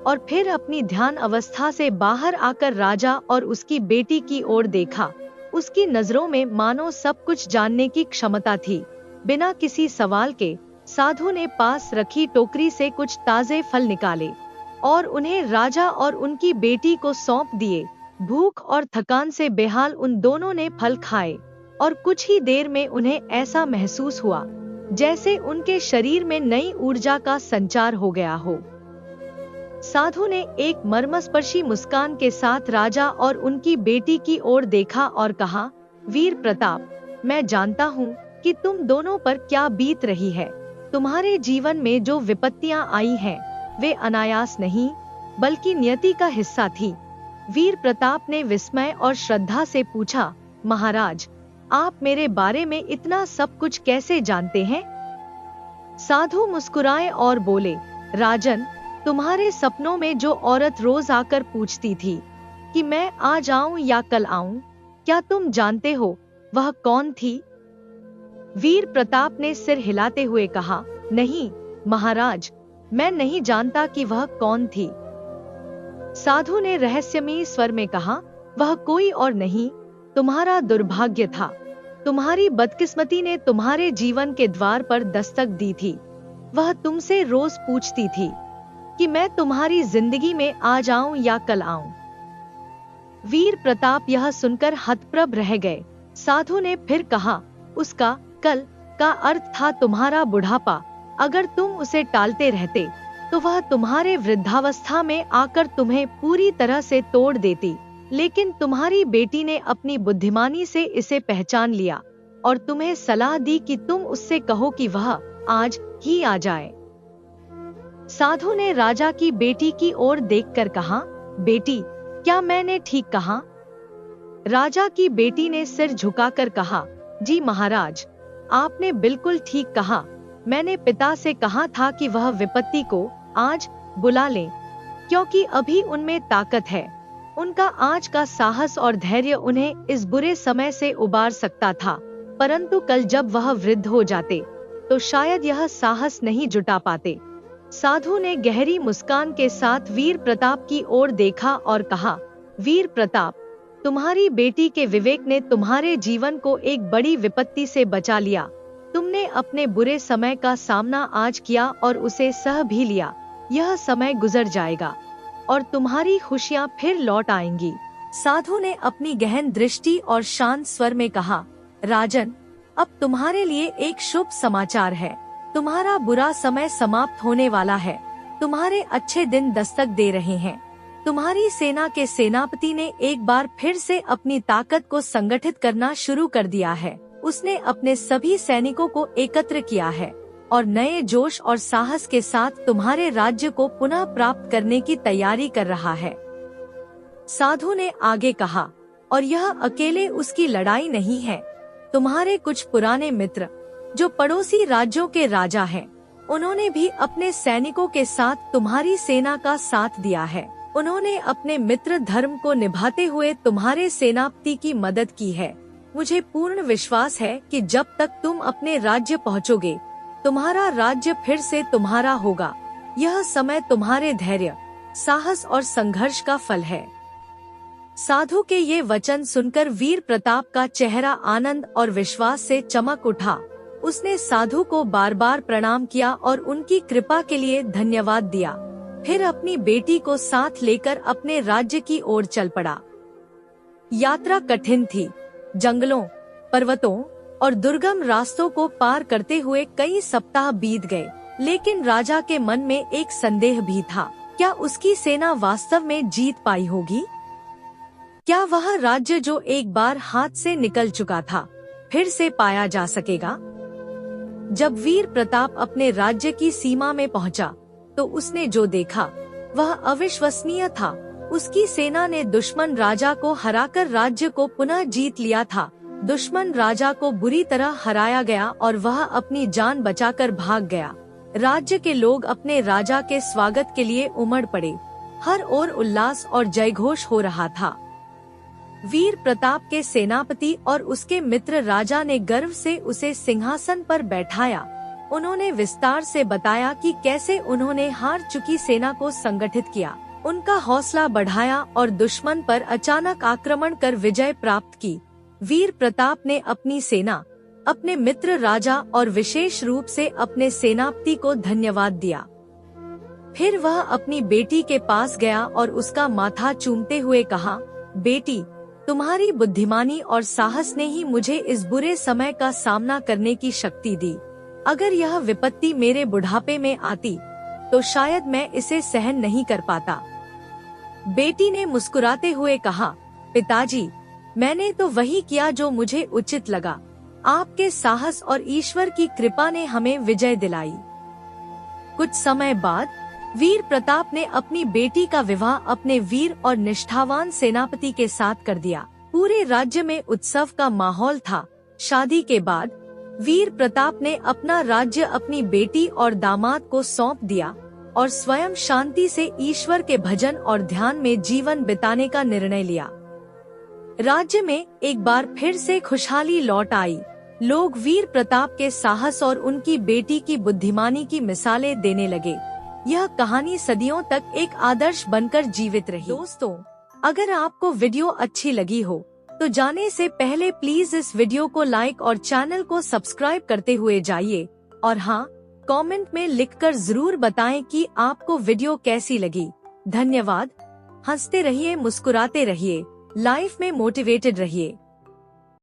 Speaker 1: और फिर अपनी ध्यान अवस्था से बाहर आकर राजा और उसकी बेटी की ओर देखा। उसकी नजरों में मानो सब कुछ जानने की क्षमता थी। बिना किसी सवाल के साधु ने पास रखी टोकरी से कुछ ताजे फल निकाले और उन्हें राजा और उनकी बेटी को सौंप दिए। भूख और थकान से बेहाल उन दोनों ने फल खाए और कुछ ही देर में उन्हें ऐसा महसूस हुआ जैसे उनके शरीर में नई ऊर्जा का संचार हो गया हो। साधु ने एक मर्मस्पर्शी मुस्कान के साथ राजा और उनकी बेटी की ओर देखा और कहा, वीर प्रताप, मैं जानता हूँ कि तुम दोनों पर क्या बीत रही है। तुम्हारे जीवन में जो विपत्तियां आई हैं, वे अनायास नहीं बल्कि नियति का हिस्सा थी। वीर प्रताप ने विस्मय और श्रद्धा से पूछा, महाराज, आप मेरे बारे में इतना सब कुछ कैसे जानते हैं? साधु मुस्कुराए और बोले, राजन, तुम्हारे सपनों में जो औरत रोज आकर पूछती थी कि मैं आज आऊं या कल आऊं, क्या तुम जानते हो वह कौन थी? वीर प्रताप ने सिर हिलाते हुए कहा, नहीं, महाराज, मैं नहीं जानता कि वह कौन थी। साधु ने रहस्यमयी स्वर में कहा, वह कोई और नहीं, तुम्हारा दुर्भाग्य था। तुम्हारी बदकिस्मती ने तुम्हारे जीवन के द्वार पर दस्तक दी थी। वह तुमसे रोज पूछती थी कि मैं तुम्हारी जिंदगी में आज आऊं या कल आऊं। वीर प्रताप यह सुनकर हतप्रभ रह गए। साधु ने फिर कहा, उसका कल का अर्थ था तुम्हारा बुढ़ापा। अगर तुम उसे टालते रहते तो वह तुम्हारे वृद्धावस्था में आकर तुम्हें पूरी तरह से तोड़ देती। लेकिन तुम्हारी बेटी ने अपनी बुद्धिमानी से इसे पहचान लिया और तुम्हें सलाह दी कि तुम उससे कहो कि वह आज ही आ जाए। साधु ने राजा की बेटी की ओर देखकर कहा, बेटी, क्या मैंने ठीक कहा? राजा की बेटी ने सिर झुकाकर कहा, जी महाराज, आपने बिल्कुल ठीक कहा। मैंने पिता से कहा था कि वह विपत्ति को आज बुला लें, क्योंकि अभी उनमें ताकत है। उनका आज का साहस और धैर्य उन्हें इस बुरे समय से उबार सकता था, परंतु कल जब वह वृद्ध हो जाते तो शायद यह साहस नहीं जुटा पाते। साधु ने गहरी मुस्कान के साथ वीर प्रताप की ओर देखा और कहा, वीर प्रताप, तुम्हारी बेटी के विवेक ने तुम्हारे जीवन को एक बड़ी विपत्ति से बचा लिया। तुमने अपने बुरे समय का सामना आज किया और उसे सह भी लिया। यह समय गुजर जाएगा और तुम्हारी खुशियां फिर लौट आएंगी। साधु ने अपनी गहन दृष्टि और शांत स्वर में कहा, राजन, अब तुम्हारे लिए एक शुभ समाचार है। तुम्हारा बुरा समय समाप्त होने वाला है। तुम्हारे अच्छे दिन दस्तक दे रहे हैं। तुम्हारी सेना के सेनापति ने एक बार फिर से अपनी ताकत को संगठित करना शुरू कर दिया है। उसने अपने सभी सैनिकों को एकत्र किया है और नए जोश और साहस के साथ तुम्हारे राज्य को पुनः प्राप्त करने की तैयारी कर रहा है। साधु ने आगे कहा, और यह अकेले उसकी लड़ाई नहीं है। तुम्हारे कुछ पुराने मित्र जो पड़ोसी राज्यों के राजा हैं, उन्होंने भी अपने सैनिकों के साथ तुम्हारी सेना का साथ दिया है। उन्होंने अपने मित्र धर्म को निभाते हुए तुम्हारे सेनापति की मदद की है। मुझे पूर्ण विश्वास है कि जब तक तुम अपने राज्य पहुँचोगे, तुम्हारा राज्य फिर से तुम्हारा होगा। यह समय तुम्हारे धैर्य, साहस और संघर्ष का फल है। साधु के ये वचन सुनकर वीर प्रताप का चेहरा आनंद और विश्वास से चमक उठा। उसने साधु को बार बार प्रणाम किया और उनकी कृपा के लिए धन्यवाद दिया। फिर अपनी बेटी को साथ लेकर अपने राज्य की ओर चल पड़ा। यात्रा कठिन थी। जंगलों, पर्वतों और दुर्गम रास्तों को पार करते हुए कई सप्ताह बीत गए, लेकिन राजा के मन में एक संदेह भी था। क्या उसकी सेना वास्तव में जीत पाई होगी? क्या वह राज्य जो एक बार हाथ से निकल चुका था, फिर से पाया जा सकेगा? जब वीर प्रताप अपने राज्य की सीमा में पहुंचा, तो उसने जो देखा वह अविश्वसनीय था। उसकी सेना ने दुश्मन राजा को हराकर राज्य को पुनः जीत लिया था। दुश्मन राजा को बुरी तरह हराया गया और वह अपनी जान बचाकर भाग गया। राज्य के लोग अपने राजा के स्वागत के लिए उमड़ पड़े। हर ओर उल्लास और जयघोष हो रहा था। वीर प्रताप के सेनापति और उसके मित्र राजा ने गर्व से उसे सिंहासन पर बैठाया। उन्होंने विस्तार से बताया कि कैसे उन्होंने हार चुकी सेना को संगठित किया, उनका हौसला बढ़ाया और दुश्मन पर अचानक आक्रमण कर विजय प्राप्त की। वीर प्रताप ने अपनी सेना, अपने मित्र राजा और विशेष रूप से अपने सेनापति को धन्यवाद दिया। फिर वह अपनी बेटी के पास गया और उसका माथा चूमते हुए कहा, बेटी, तुम्हारी बुद्धिमानी और साहस ने ही मुझे इस बुरे समय का सामना करने की शक्ति दी। अगर यह विपत्ति मेरे बुढ़ापे में आती तो शायद मैं इसे सहन नहीं कर पाता। बेटी ने मुस्कुराते हुए कहा, पिताजी, मैंने तो वही किया जो मुझे उचित लगा। आपके साहस और ईश्वर की कृपा ने हमें विजय दिलाई। कुछ समय बाद वीर प्रताप ने अपनी बेटी का विवाह अपने वीर और निष्ठावान सेनापति के साथ कर दिया। पूरे राज्य में उत्सव का माहौल था। शादी के बाद वीर प्रताप ने अपना राज्य अपनी बेटी और दामाद को सौंप दिया और स्वयं शांति से ईश्वर के भजन और ध्यान में जीवन बिताने का निर्णय लिया। राज्य में एक बार फिर से खुशहाली लौट आई। लोग वीर प्रताप के साहस और उनकी बेटी की बुद्धिमानी की मिसालें देने लगे। यह कहानी सदियों तक एक आदर्श बनकर जीवित रही। दोस्तों, अगर आपको वीडियो अच्छी लगी हो तो जाने से पहले प्लीज इस वीडियो को लाइक और चैनल को सब्सक्राइब करते हुए जाइए। और हाँ, कमेंट में लिखकर जरूर बताएं कि आपको वीडियो कैसी लगी। धन्यवाद। हंसते रहिए, मुस्कुराते रहिए, लाइफ में मोटिवेटेड रहिए।